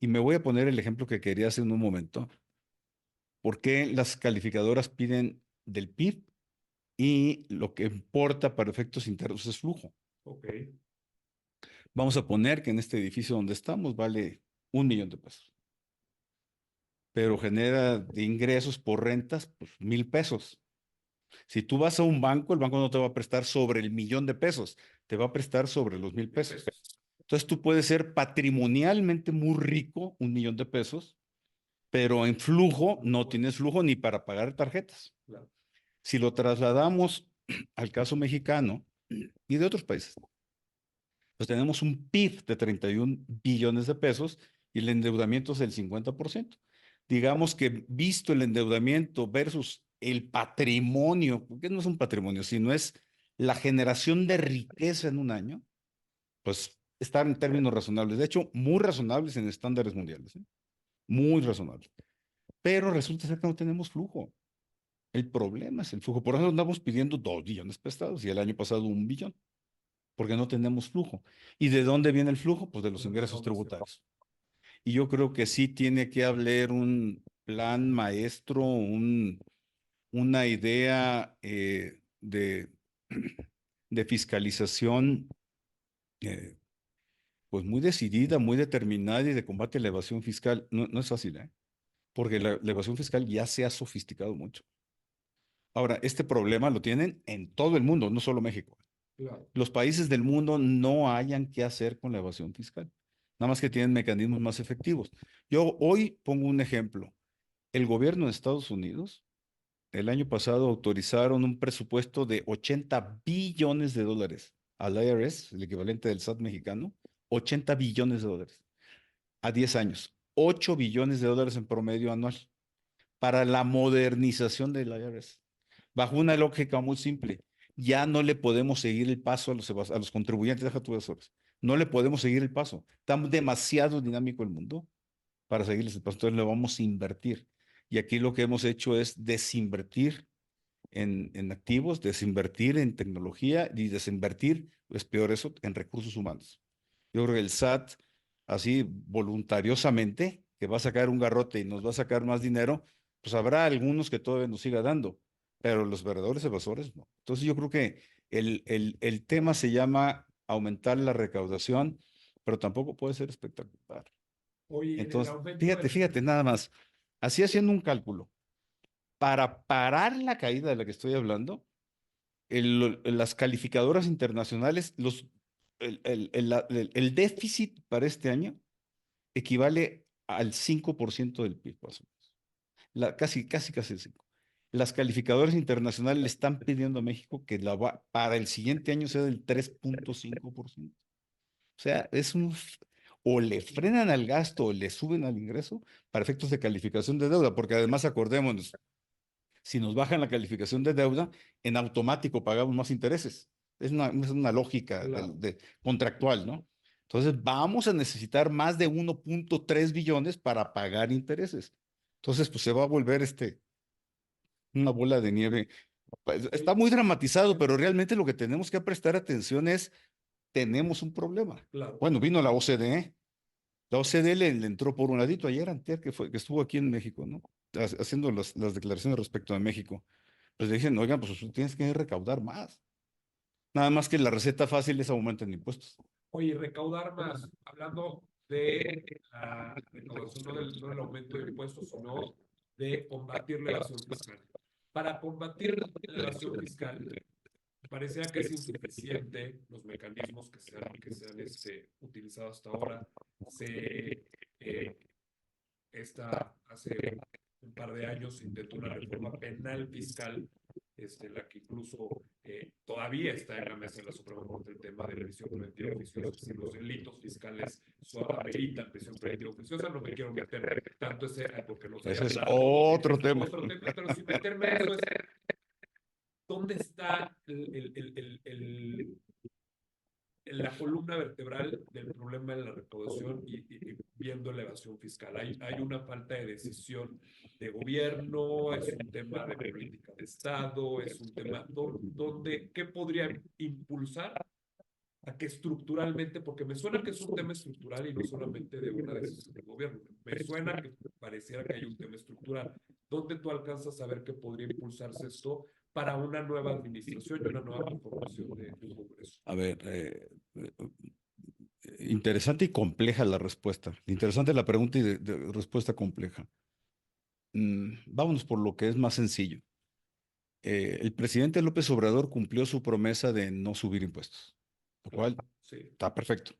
Y me voy a poner el ejemplo que quería hacer en un momento. ¿Por qué las calificadoras piden del PIB y lo que importa para efectos internos es flujo? Okay. Vamos a poner que en este edificio donde estamos vale 1 millón de pesos, pero genera de ingresos por rentas, pues 1,000 pesos. Si tú vas a un banco, el banco no te va a prestar sobre el 1,000,000 de pesos, te va a prestar sobre los 1,000 pesos. Entonces tú puedes ser patrimonialmente muy rico, 1 millón de pesos, pero en flujo no tienes flujo ni para pagar tarjetas. Claro. Si lo trasladamos al caso mexicano y de otros países, pues tenemos un PIB de 31 billones de pesos y el endeudamiento es del 50%. Digamos que visto el endeudamiento versus el patrimonio, porque no es un patrimonio, sino es la generación de riqueza en un año, pues están en términos razonables. De hecho, muy razonables en estándares mundiales, ¿eh? Muy razonables. Pero resulta ser que no tenemos flujo. El problema es el flujo. Por eso andamos pidiendo 2 billones prestados y el año pasado 1 billón, porque no tenemos flujo. ¿Y de dónde viene el flujo? Pues de los ingresos tributarios. Y yo creo que sí tiene que haber un plan maestro, una idea de fiscalización eh, pues muy decidida, muy determinada y de combate a la evasión fiscal. No, no es fácil, ¿eh? Porque la evasión fiscal ya se ha sofisticado mucho. Ahora, este problema lo tienen en todo el mundo, no solo México. Claro. Los países del mundo no hayan qué hacer con la evasión fiscal. Nada más que tienen mecanismos más efectivos. Yo hoy pongo un ejemplo. El gobierno de Estados Unidos, el año pasado autorizaron un presupuesto de 80 billones de dólares al IRS, el equivalente del SAT mexicano, 80 billones de dólares a 10 años, 8 billones de dólares en promedio anual para la modernización del IRS. Bajo una lógica muy simple, ya no le podemos seguir el paso a los contribuyentes, deja tú evasores. No le podemos seguir el paso. Está demasiado dinámico el mundo para seguirles el paso. Entonces le vamos a invertir. Y aquí lo que hemos hecho es desinvertir en activos, desinvertir en tecnología y desinvertir, es peor eso, en recursos humanos. Yo creo que el SAT, así voluntariosamente, que va a sacar un garrote y nos va a sacar más dinero, pues habrá algunos que todavía nos siga dando, pero los verdaderos evasores no. Entonces yo creo que el tema se llama aumentar la recaudación, pero tampoco puede ser espectacular. Oye, en el Entonces, aumento fíjate, de... fíjate nada más, así haciendo un cálculo, para parar la caída de la que estoy hablando, las calificadoras internacionales, el déficit para este año equivale al 5% del PIB, más o menos. Casi el 5. Las calificadoras internacionales le están pidiendo a México que para el siguiente año sea del 3.5%. O sea, o le frenan al gasto o le suben al ingreso para efectos de calificación de deuda, porque además acordémonos, si nos bajan la calificación de deuda, en automático pagamos más intereses. Es una lógica Claro. contractual, ¿no? Entonces, vamos a necesitar más de 1.3 billones para pagar intereses. Entonces, pues se va a volver una bola de nieve. Pues, está Oye, muy dramatizado, pero realmente lo que tenemos que prestar atención es, tenemos un problema. claro. Bueno, vino la OCDE. La OCDE le entró por un ladito ayer, antier, que estuvo aquí en México, ¿no? Haciendo las declaraciones respecto a México. Pues le dicen, oigan, pues tienes que recaudar más. Nada más que la receta fácil es aumentar impuestos. Oye, recaudar más, hablando de la recaudación, no del aumento de impuestos, sino de combatir la evasión fiscal. Para combatir la evasión fiscal, parecía que es insuficiente los mecanismos que se han utilizado hasta ahora. Eh, Hace un par de años se intentó una reforma penal fiscal, en la que incluso todavía está en la mesa de la Suprema Corte el tema de prisión preventiva oficiosa, si los delitos fiscales ameritan prisión preventiva oficiosa. No me quiero meter tanto ese, porque no Ese sería es largo, otro tema. otro tema, pero sin meterme a eso es, ¿dónde está la columna vertebral del problema de la recaudación y viendo la evasión fiscal? Hay una falta de decisión de gobierno, es un tema de política de Estado, es un tema donde, ¿qué podría impulsar a que estructuralmente, porque me suena que es un tema estructural y no solamente de una decisión del gobierno, me suena que pareciera que hay un tema estructural? ¿Dónde tú alcanzas a ver que podría impulsarse esto para una nueva administración y una nueva conformación de un Congreso? A ver, interesante y compleja la respuesta. Interesante la pregunta y de respuesta compleja. Vámonos por lo que es más sencillo. El presidente López Obrador cumplió su promesa de no subir impuestos, lo Claro, cual sí. está perfecto.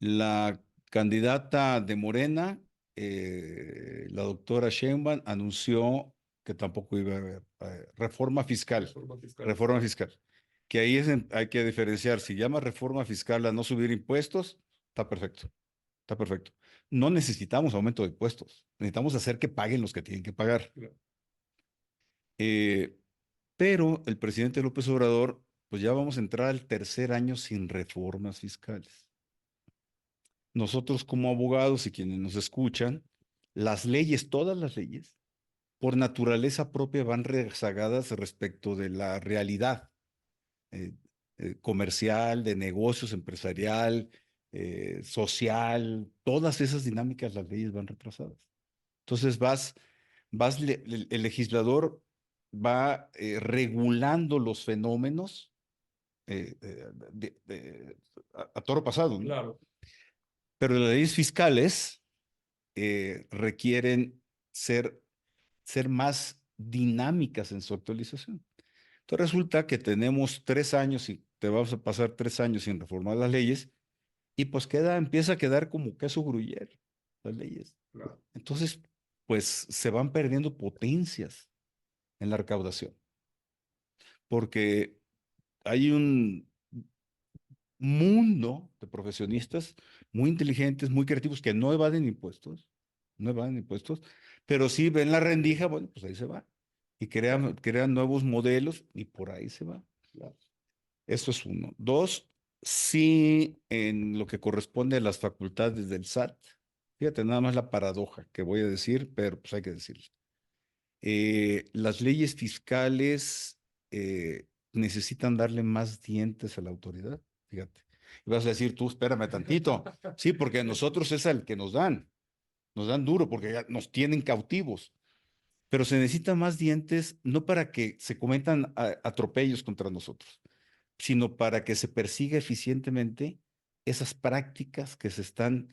La candidata de Morena, la doctora Sheinbaum, anunció que tampoco iba a haber. Reforma fiscal. Reforma fiscal. Reforma fiscal. Que ahí hay que diferenciar. Si llama reforma fiscal a no subir impuestos, está perfecto. Está perfecto. No necesitamos aumento de impuestos. Necesitamos hacer que paguen los que tienen que pagar. Claro. Pero el presidente López Obrador, pues ya vamos a entrar al tercer año sin reformas fiscales. Nosotros como abogados y quienes nos escuchan, las leyes, todas las leyes, por naturaleza propia van rezagadas respecto de la realidad eh, comercial, de negocios, empresarial, social, todas esas dinámicas, las leyes van retrasadas. Entonces el legislador va regulando los fenómenos a toro pasado, ¿no? Claro. Pero las leyes fiscales requieren ser más dinámicas en su actualización. Entonces resulta que tenemos 3 años y te vamos a pasar 3 años sin reformar las leyes y pues empieza a quedar como queso gruyere las leyes. Claro. Entonces, pues se van perdiendo potencias en la recaudación porque hay un mundo de profesionistas muy inteligentes, muy creativos, que no evaden impuestos, no evaden impuestos, pero sí ven la rendija, bueno, pues ahí se va. Y crean nuevos modelos y por ahí se va. Eso es uno. Dos, sí, en lo que corresponde a las facultades del SAT, fíjate nada más la paradoja que voy a decir, pero pues hay que decirlo. Las leyes fiscales necesitan darle más dientes a la autoridad, fíjate. Y vas a decir, tú espérame tantito. Sí, porque a nosotros es el que nos dan duro, porque ya nos tienen cautivos. Pero se necesitan más dientes, no para que se cometan atropellos contra nosotros, sino para que se persiga eficientemente esas prácticas que se están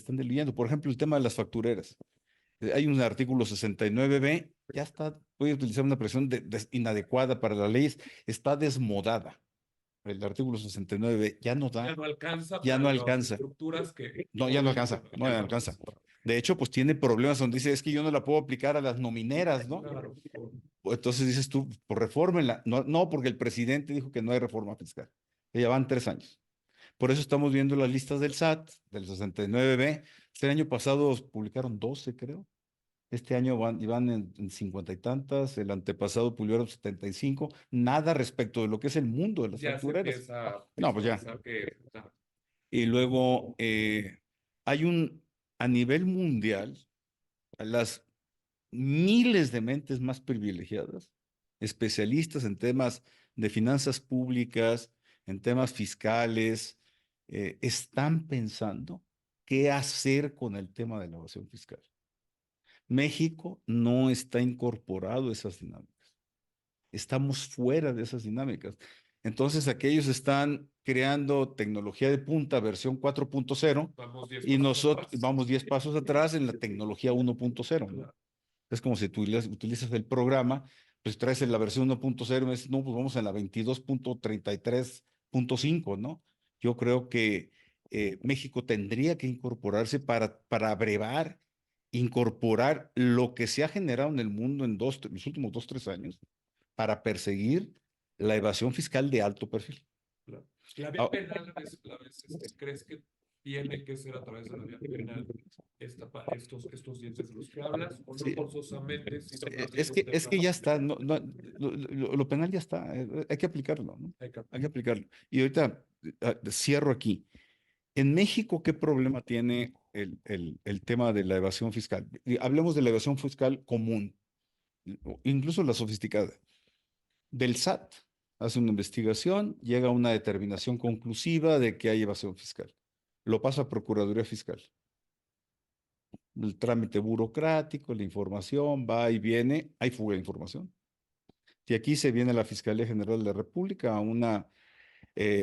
diluyendo. Por ejemplo, el tema de las factureras. Hay un artículo 69B, ya está, voy a utilizar una expresión inadecuada para las leyes, está desmodada. El artículo 69B ya no da, Ya no alcanza ya para no las alcanza. estructuras que... No, ya no alcanza, no ya no alcanza. De hecho, pues tiene problemas donde dice, es que yo no la puedo aplicar a las nomineras, ¿no? Claro. Entonces dices tú, pues refórmenla. No, no, porque el presidente dijo que no hay reforma fiscal. Ya van 3 años. Por eso estamos viendo las listas del SAT, del 69B. Este año pasado publicaron 12, creo. Este año van en 50 y tantas, el antepasado publicaron 75, nada respecto de lo que es el mundo de las Ya se factureras. empieza a No, pues ya. visualizar que... Y luego hay a nivel mundial, las miles de mentes más privilegiadas, especialistas en temas de finanzas públicas, en temas fiscales, están pensando qué hacer con el tema de la evasión fiscal. México no está incorporado a esas dinámicas. Estamos fuera de esas dinámicas. Entonces, aquellos están creando tecnología de punta, versión 4.0, y nosotros vamos 10 pasos atrás en la tecnología 1.0, ¿no? Es como si tú utilizas el programa, pues traes en la versión 1.0 y me dices, no, pues vamos en la 22.33.5, ¿no? Yo creo que México tendría que incorporarse para abrevar, incorporar lo que se ha generado en el mundo en los últimos 2, 3 años para perseguir la evasión fiscal de alto perfil. Claro. La vía penal, ¿crees que tiene que ser a través de la vía penal estos dientes de los que hablas? ¿O no Sí. forzosamente? Sino Es que ya está, lo penal ya está, hay que aplicarlo, ¿no? Hay que aplicarlo. Y ahorita cierro aquí. En México, ¿qué problema tiene el tema de la evasión fiscal? Y hablemos de la evasión fiscal común, incluso la sofisticada. Del SAT hace una investigación, llega a una determinación conclusiva de que hay evasión fiscal. Lo pasa a Procuraduría Fiscal. El trámite burocrático, la información va y viene, hay fuga de información. Y aquí se viene la Fiscalía General de la República a una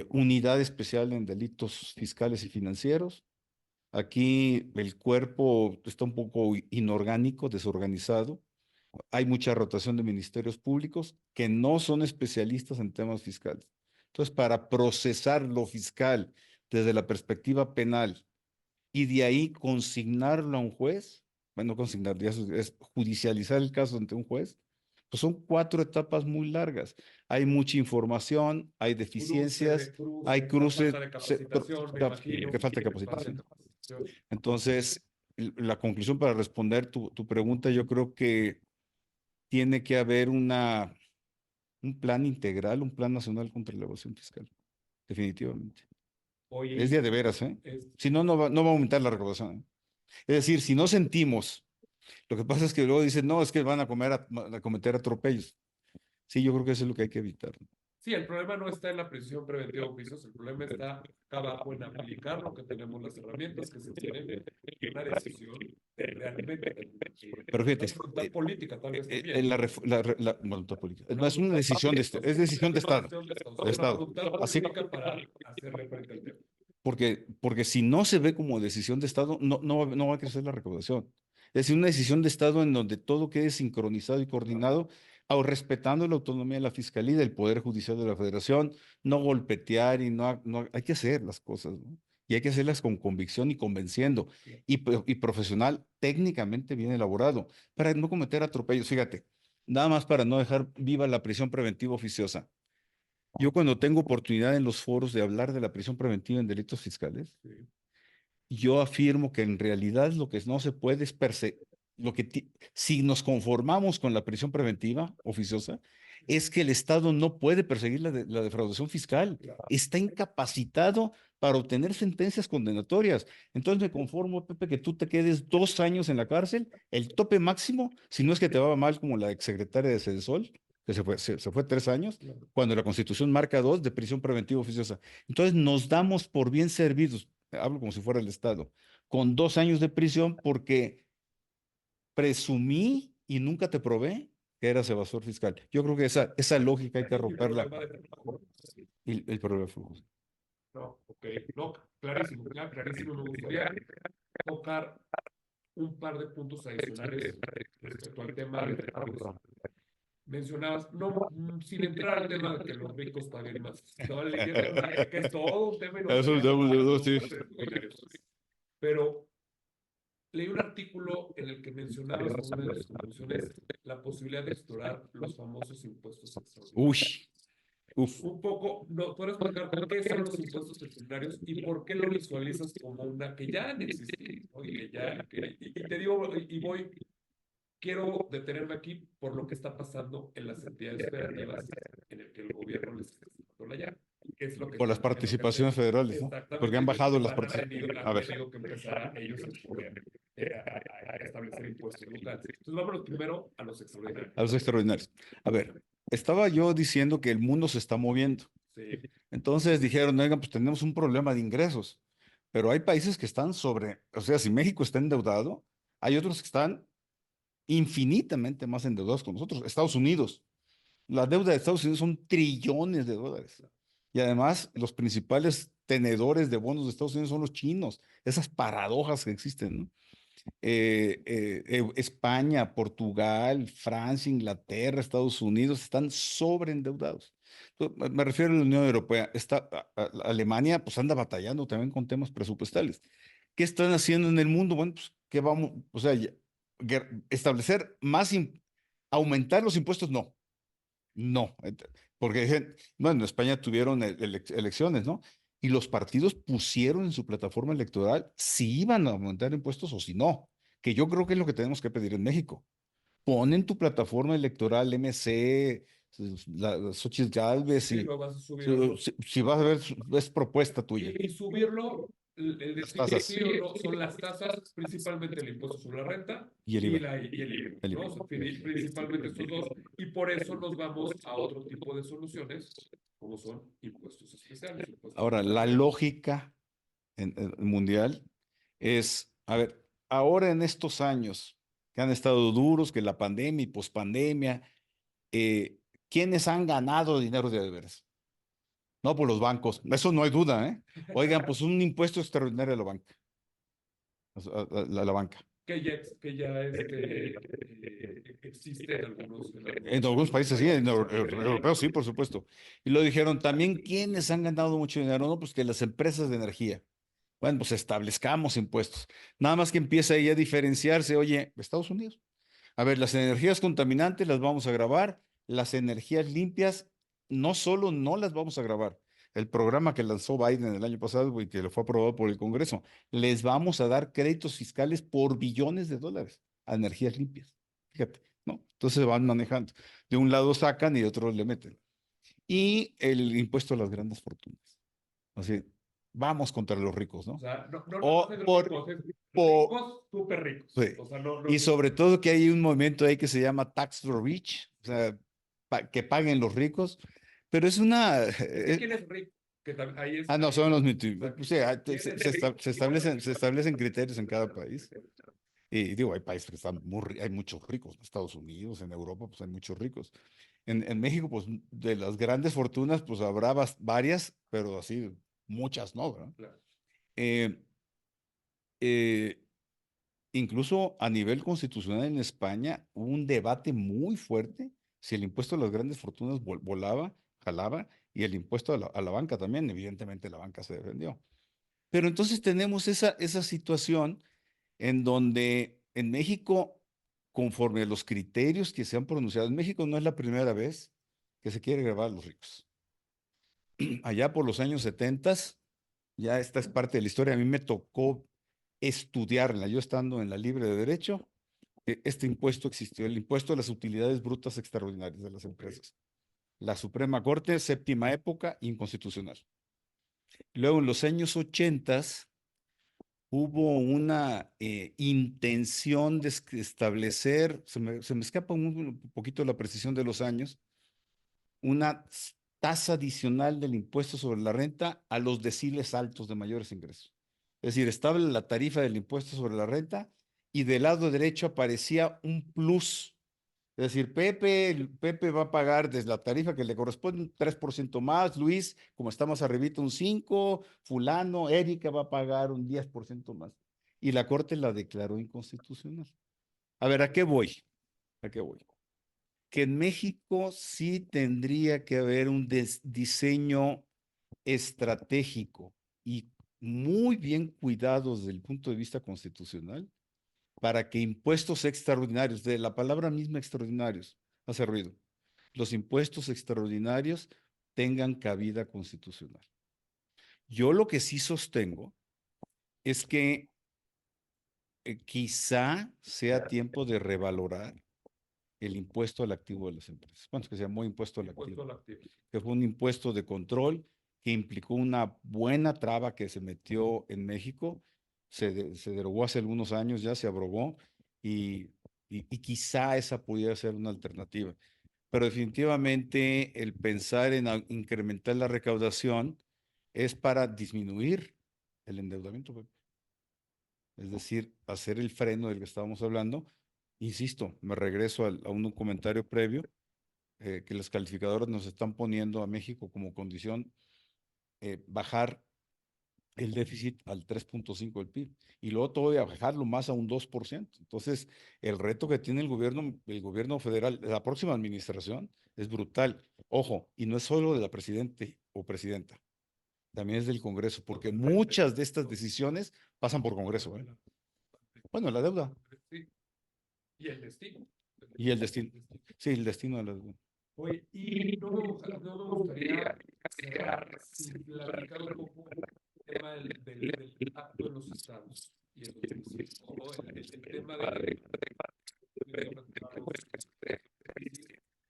unidad especial en delitos fiscales y financieros. Aquí el cuerpo está un poco inorgánico, desorganizado. Hay mucha rotación de ministerios públicos que no son especialistas en temas fiscales. Entonces, para procesar lo fiscal desde la perspectiva penal y de ahí consignarlo a un juez, bueno, consignar, ya es judicializar el caso ante un juez, Pues son 4 etapas muy largas. Hay mucha información, hay deficiencias, hay cruces, falta de capacitación, me imagino. que falta de Falta de capacitación. capacitación. Entonces, la conclusión para responder tu pregunta, yo creo que tiene que haber un plan integral, un plan nacional contra la evasión fiscal, definitivamente. Es Oye, día de veras, ¿eh? es, Si no, no va a aumentar la recaudación, ¿eh? Es decir, si no sentimos, lo que pasa es que luego dicen, no, es que van a cometer atropellos. Sí, yo creo que eso es lo que hay que evitar, ¿no? sí, el problema no está en la prisión preventiva de oficios, el problema está acá abajo en aplicar lo que tenemos las herramientas que se tienen y una decisión de realmente Pero fíjate, una voluntad política tal vez también. en la voluntad política, Una no es una voluntad decisión de política, Estado, es decisión de una Estado, decisión de Estado, o de sea, una Estado. voluntad Así, política para hacerle frente al tema. porque si no se ve como decisión de Estado, no va a crecer la recaudación. Es decir, una decisión de Estado en donde todo quede sincronizado y coordinado, respetando la autonomía de la Fiscalía y del Poder Judicial de la Federación, no golpetear y hay que hacer las cosas, ¿no? Y hay que hacerlas con convicción y convenciendo, y profesional, técnicamente bien elaborado, para no cometer atropellos. Fíjate, nada más para no dejar viva la prisión preventiva oficiosa. Yo cuando tengo oportunidad en los foros de hablar de la prisión preventiva en delitos fiscales, Sí. yo afirmo que en realidad lo que no se puede es si nos conformamos con la prisión preventiva oficiosa, es que el Estado no puede perseguir la defraudación fiscal. Está incapacitado para obtener sentencias condenatorias. Entonces me conformo, Pepe, que tú te quedes 2 años en la cárcel, el tope máximo, si no es que te va mal como la exsecretaria de Sedesol, que se fue 3 años, cuando la Constitución marca 2 de prisión preventiva oficiosa. Entonces nos damos por bien servidos, hablo como si fuera el Estado, con 2 años de prisión porque presumí y nunca te probé que eras evasor fiscal. Yo creo que esa lógica hay que Y romperla. problema de trabajo. Y el problema fue justo. No, ok, no, clarísimo, clarísimo. Me gustaría tocar un par de puntos adicionales respecto al tema de recursos. Mencionabas, no, sin entrar al tema de que los ricos paguen más. Estaba leyendo que es todo un tema y nos Eso, estaríamos hablando sí. extraordinarios. Pero leí un artículo en el que mencionabas como una de las conclusiones la posibilidad de explorar los famosos impuestos Uy, extraordinarios. uf. Un poco, ¿no puedes explicar qué son los impuestos extraordinarios y por qué lo visualizas como una que ya han existido, ¿no? Y que ya, y te digo, y voy, quiero detenerme aquí por lo que está pasando en las entidades federativas en el que el gobierno les está dando la llave. ¿Qué es lo que Por las están teniendo que hacer? participaciones federales, ¿no? Porque Exactamente, han bajado las han tenido, participaciones. A han ver, tenido que empezar a ellos a exponer, a establecer impuestos locales. Entonces, vámonos primero a los extraordinarios. a los extraordinarios. A ver, estaba yo diciendo que el mundo se está moviendo. Sí, Entonces dijeron, oigan, pues tenemos un problema de ingresos, pero hay países que están o sea, si México está endeudado, hay otros que están infinitamente más endeudados con nosotros. Estados Unidos, la deuda de Estados Unidos son trillones de dólares. Y además, los principales tenedores de bonos de Estados Unidos son los chinos. Esas paradojas que existen, ¿no? España, Portugal, Francia, Inglaterra, Estados Unidos están sobreendeudados. Me refiero a la Unión Europea. Alemania pues anda batallando también con temas presupuestales. ¿Qué están haciendo en el mundo? Bueno, pues, ¿qué vamos? O sea, establecer aumentar los impuestos, no, no, porque bueno, en España tuvieron elecciones, ¿no? Y los partidos pusieron en su plataforma electoral si iban a aumentar impuestos o si no, que yo creo que es lo que tenemos que pedir en México. Pon en tu plataforma electoral MC, Xochitl Gálvez, sí, y lo vas a subir. si vas a ver, es propuesta tuya, Y subirlo, el las decir tasas sí o no, son las tasas, principalmente el impuesto sobre la renta y el y, IVA. y el IVA, El ¿no? IVA. O sea, principalmente estos dos. Y por eso nos vamos a otro tipo de soluciones, como son impuestos especiales, impuestos Ahora, la extraordinarios. lógica mundial es, a ver, ahora en estos años que han estado duros, que la pandemia y pospandemia, ¿quiénes han ganado dinero de veras? No, por los bancos, eso no hay duda, ¿eh? Oigan, pues un impuesto extraordinario a la banca, a la banca. Existe en En algunos algunos países sí, en países. europeos sí, por supuesto. Y lo dijeron también, ¿quiénes han ganado mucho dinero? No, pues que las empresas de energía. Bueno, pues establezcamos impuestos. Nada más que empieza ahí a diferenciarse, oye, Estados Unidos. A ver, las energías contaminantes las vamos a grabar, las energías limpias no solo no las vamos a grabar. El programa que lanzó Biden el año pasado y que lo fue aprobado por el Congreso, les vamos a dar créditos fiscales por billones de dólares a energías limpias. Fíjate, ¿no? Entonces se van manejando. De un lado sacan y de otro le meten. Y el impuesto a las grandes fortunas. Así, vamos contra los ricos, O ¿no? sea, no O es por, ricos, es por, ricos, súper ricos. sí. O sea, no, Y sobre todo que hay un movimiento ahí que se llama Tax the Rich, o sea, que paguen los ricos, pero es una... es que ¿quién es rico? Que ahí es, no, son los... o sea, O sea, ¿quién es rico? se establecen criterios en cada país. Y digo, hay países que están hay muchos ricos, en Estados Unidos, en Europa, pues hay muchos ricos. En México, pues de las grandes fortunas, pues habrá varias, pero así muchas no, ¿verdad? Claro. Eh, eh, Incluso a nivel constitucional en España hubo un debate muy fuerte si el impuesto a las grandes fortunas volaba, jalaba, y el impuesto a la banca también. Evidentemente la banca se defendió. Pero entonces tenemos esa situación en donde en México, conforme a los criterios que se han pronunciado, en México no es la primera vez que se quiere grabar a los ricos. Allá por los años 70, ya esta es parte de la historia, a mí me tocó estudiarla, yo estando en la Libre de Derecho, este impuesto existió, el impuesto a las utilidades brutas extraordinarias de las empresas. La Suprema Corte, séptima época, inconstitucional. Luego, en los años 80, hubo una intención de establecer, se me escapa un poquito la precisión de los años, una tasa adicional del impuesto sobre la renta a los deciles altos de mayores ingresos. Es decir, estaba la tarifa del impuesto sobre la renta y del lado derecho aparecía un plus. Es decir, Pepe va a pagar desde la tarifa que le corresponde un 3% más, Luis, como está más arribita, un 5%, fulano, Erika va a pagar un 10% más. Y la Corte la declaró inconstitucional. A ver, ¿a qué voy? ¿A qué voy? Que en México sí tendría que haber un diseño estratégico y muy bien cuidado desde el punto de vista constitucional para que impuestos extraordinarios, de la palabra misma extraordinarios, hace ruido, los impuestos extraordinarios tengan cabida constitucional. Yo lo que sí sostengo es que quizá sea tiempo de revalorar el impuesto al activo de las empresas. Bueno, que se llamó impuesto al activo, que fue un impuesto de control que implicó una buena traba que se metió en México, se derogó hace algunos años, ya se abrogó, y quizá esa pudiera ser una alternativa. Pero definitivamente el pensar en incrementar la recaudación es para disminuir el endeudamiento, Pepe. Es decir, hacer el freno del que estábamos hablando. Insisto, me regreso a un comentario previo, que las calificadoras nos están poniendo a México como condición bajar el déficit al 3.5 del PIB y luego todavía bajarlo más a un 2%. Entonces, el reto que tiene el gobierno federal, la próxima administración, es brutal. Ojo, y no es solo de la presidente o presidenta, también es del Congreso, porque muchas de estas decisiones pasan por Congreso, ¿eh? Bueno, la deuda. Sí. Y el destino. Y el destino. Sí, el destino de la deuda. Oye, y no me gustaría cerrar sin platicar un poco el tema del acto en los estados y en los municipios. O el tema de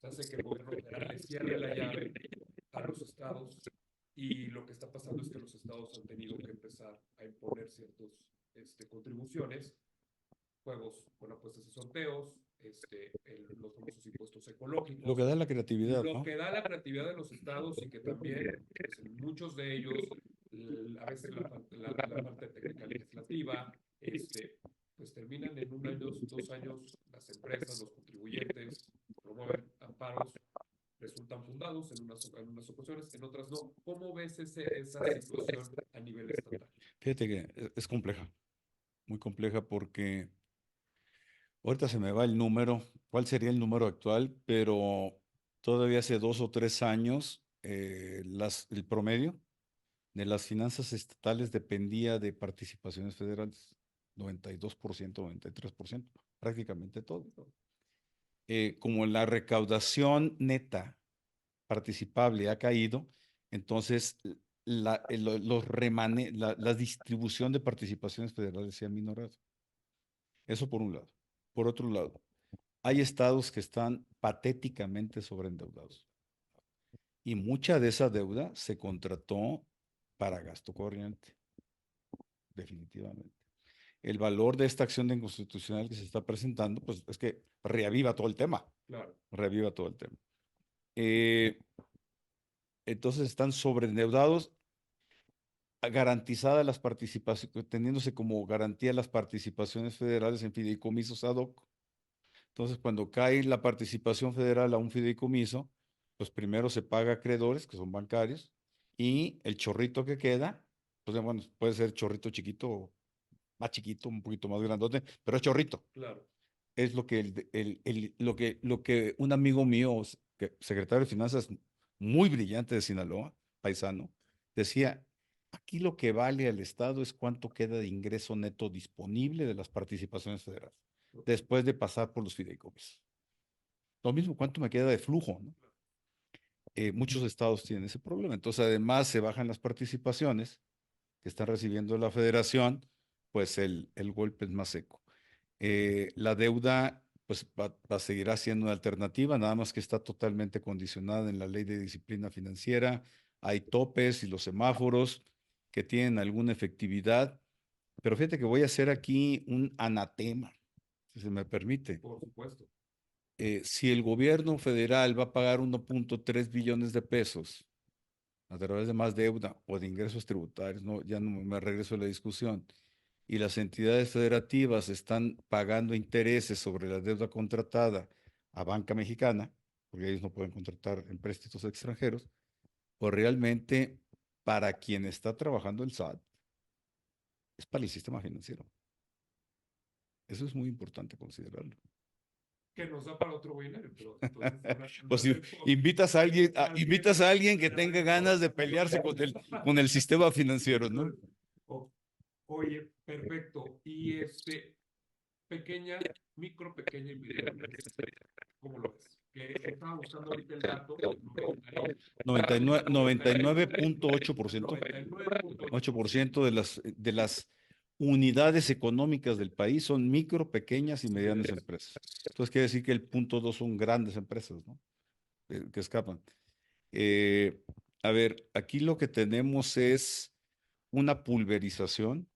se hace que el gobierno federal le cierre la llave a los estados y lo que está pasando es que los estados han tenido que empezar a imponer ciertas contribuciones, juegos con apuestas y sorteos, los famosos impuestos Lo ecológicos, que da la creatividad, lo ¿no? que da la creatividad de los estados y que también, pues, en muchos de ellos, a veces la falta de técnica legislativa, pues terminan en un año, 2 años, las empresas, los contribuyentes promueven amparos, resultan fundados en unas ocasiones, en otras no. ¿Cómo ves esa situación a nivel estatal? Fíjate que es compleja, muy compleja porque ahorita se me va el número, cuál sería el número actual, pero todavía hace 2 o 3 años el promedio de las finanzas estatales dependía de participaciones federales, 92%, 93%, prácticamente todo. como la recaudación neta participable ha caído, entonces la distribución de participaciones federales se ha minorado. Eso por un lado. Por otro lado, hay estados que están patéticamente sobreendeudados y mucha de esa deuda se contrató para gasto corriente, definitivamente. El valor de esta acción de inconstitucional que se está presentando, pues es que reaviva todo el tema. Claro. Reaviva todo el tema. Entonces están sobreendeudados, garantizadas las participaciones, teniéndose como garantía las participaciones federales en fideicomisos ad hoc. Entonces, cuando cae la participación federal a un fideicomiso, pues primero se paga a acreedores, que son bancarios, y el chorrito que queda, pues bueno, puede ser chorrito chiquito, más chiquito, un poquito más grandote, pero es chorrito. Claro. Es lo que, lo que un amigo mío, secretario de Finanzas muy brillante de Sinaloa, paisano, decía, aquí lo que vale al Estado es cuánto queda de ingreso neto disponible de las participaciones federales, después de pasar por los fideicomisos. Lo mismo, cuánto me queda de flujo, ¿no? Muchos estados tienen ese problema. Entonces, además, se bajan las participaciones que está recibiendo la federación, pues el golpe es más seco. La deuda, pues seguirá siendo una alternativa, nada más que está totalmente condicionada en la ley de disciplina financiera. Hay topes y los semáforos que tienen alguna efectividad, pero fíjate que voy a hacer aquí un anatema, si se me permite. Por supuesto. Si el gobierno federal va a pagar 1.3 billones de pesos a través de más deuda o de ingresos tributarios, no, ya no me regreso a la discusión, y las entidades federativas están pagando intereses sobre la deuda contratada a banca mexicana, porque ellos no pueden contratar empréstitos extranjeros, pues realmente para quien está trabajando el SAT es para el sistema financiero. Eso es muy importante considerarlo. Que nos da para otro binario, pero entonces Pues si invitas a alguien, invitas a alguien que tenga ganas de pelearse con el sistema financiero, ¿no? Oye, perfecto. Y pequeña, pequeña y mediana empresa, ¿cómo lo ves? Que estaba buscando ahorita el dato, 99.8%. 8% de las unidades económicas del país son micro, pequeñas y medianas empresas. Entonces quiere decir que el punto 2 son grandes empresas, ¿no? Que escapan. A ver, aquí lo que tenemos es una pulverización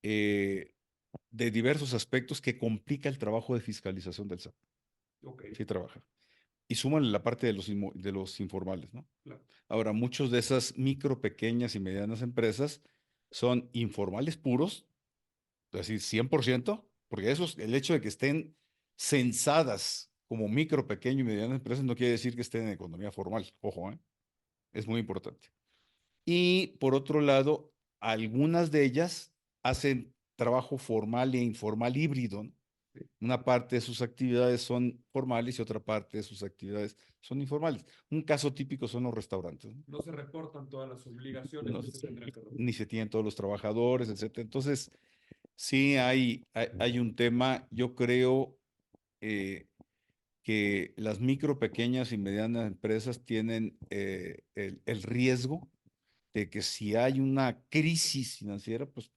de diversos aspectos que complica el trabajo de fiscalización del SAT. Okay. Sí trabaja. Y súmale la parte de los informales, ¿no? Claro. Ahora, muchos de esas micro, pequeñas y medianas empresas son informales puros, es decir, 100%, porque el hecho de que estén censadas como micro, pequeño y medianas empresas no quiere decir que estén en economía formal. Ojo, ¿eh? Es muy importante. Y por otro lado, algunas de ellas hacen trabajo formal e informal híbrido, ¿no? Una parte de sus actividades son formales y otra parte de sus actividades son informales. Un caso típico son los restaurantes, ¿no? No se reportan todas las obligaciones No, que se tendrían que reportar. ni se tienen todos los trabajadores, etcétera. Entonces, sí hay un tema, yo creo que las micro, pequeñas y medianas empresas tienen el riesgo de que si hay una crisis financiera, pues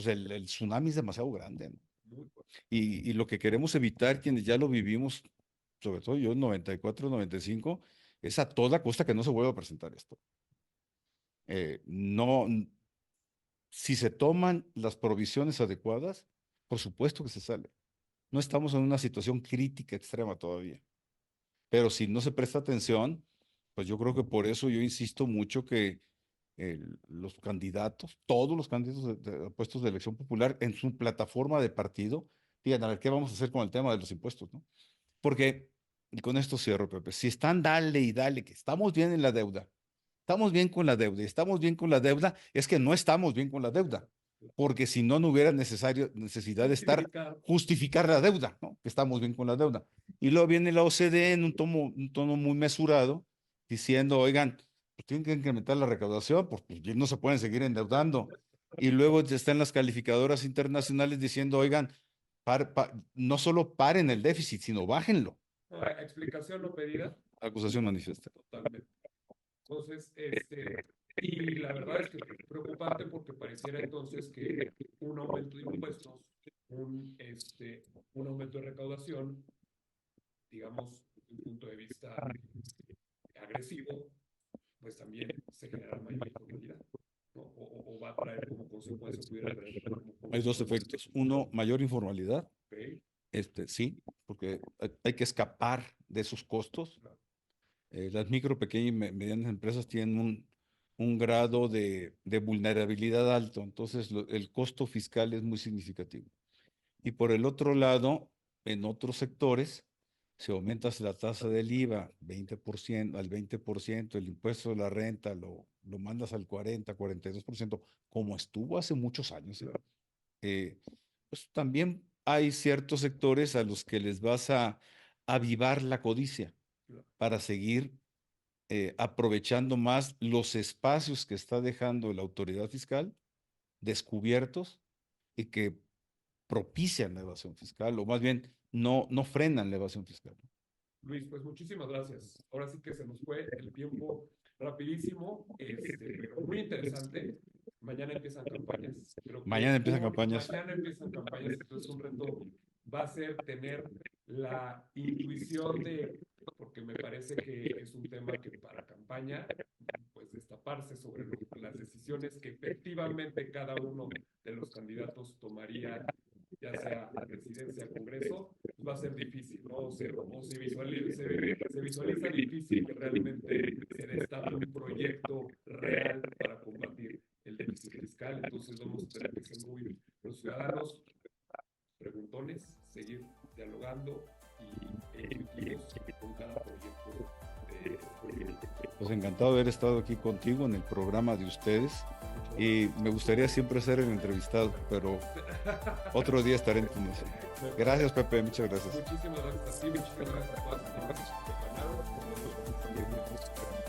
el tsunami es demasiado grande, ¿no? Y lo que queremos evitar, quienes ya lo vivimos, sobre todo yo en 94, 95, es a toda costa que no se vuelva a presentar esto. No, si se toman las provisiones adecuadas, por supuesto que se sale. No estamos en una situación crítica extrema todavía. Pero si no se presta atención, pues yo creo que por eso yo insisto mucho que los candidatos, todos los candidatos a puestos de elección popular en su plataforma de partido, digan, a ver, ¿qué vamos a hacer con el tema de los impuestos, ¿no? Porque, y con esto cierro, Pepe, si están dale y dale, que estamos bien en la deuda, estamos bien con la deuda y estamos bien con la deuda, es que no estamos bien con la deuda, porque si no, no hubiera necesidad de justificar la deuda, ¿no? Que estamos bien con la deuda. Y luego viene la OCDE en un tono muy mesurado, diciendo, oigan, pues tienen que incrementar la recaudación, porque no se pueden seguir endeudando. Y luego están las calificadoras internacionales diciendo, oigan, no solo paren el déficit, sino bájenlo. Explicación no pedida. Acusación manifiesta. Totalmente. Entonces, y la verdad es que es preocupante porque pareciera entonces que un aumento de impuestos, un aumento de recaudación, digamos, desde un punto de vista agresivo, pues también se genera mayor informalidad, ¿no? O va a traer como consecuencia, pudiera traer como Hay dos efectos. Uno, mayor informalidad. okay. Sí, porque hay que escapar de esos costos. Claro. Las micro, pequeñas y medianas empresas tienen un grado de vulnerabilidad alto, entonces el costo fiscal es muy significativo. Y por el otro lado, en otros sectores, si aumentas la tasa del IVA 20%, al 20%, el impuesto de la renta lo mandas al 40, 42%, como estuvo hace muchos años, pues también hay ciertos sectores a los que les vas a avivar la codicia para seguir aprovechando más los espacios que está dejando la autoridad fiscal descubiertos y que propician la evasión fiscal, o más bien no frenan la evasión fiscal. Luis, pues muchísimas gracias. Ahora sí que se nos fue el tiempo rapidísimo, pero muy interesante. Mañana empiezan campañas. Mañana empiezan campañas. Mañana empiezan campañas, entonces un reto va a ser tener la intuición porque me parece que es un tema que para campaña, pues destaparse sobre las decisiones que efectivamente cada uno de los candidatos tomaría, ya sea a presidencia, a Congreso, pues va a ser difícil, ¿no? O se visualiza difícil que realmente se destape un proyecto real para combatir el déficit fiscal. Entonces vamos a tener que ser muy los ciudadanos preguntones, seguir dialogando e intuitivos con cada proyecto. Pues encantado de haber estado aquí contigo en el programa de ustedes. Y me gustaría siempre ser el entrevistado, pero otro día estaré en tu mesa. Gracias, Pepe, muchas gracias. Muchísimas gracias a ti, muchísimas gracias a todas las personas que se prepararon.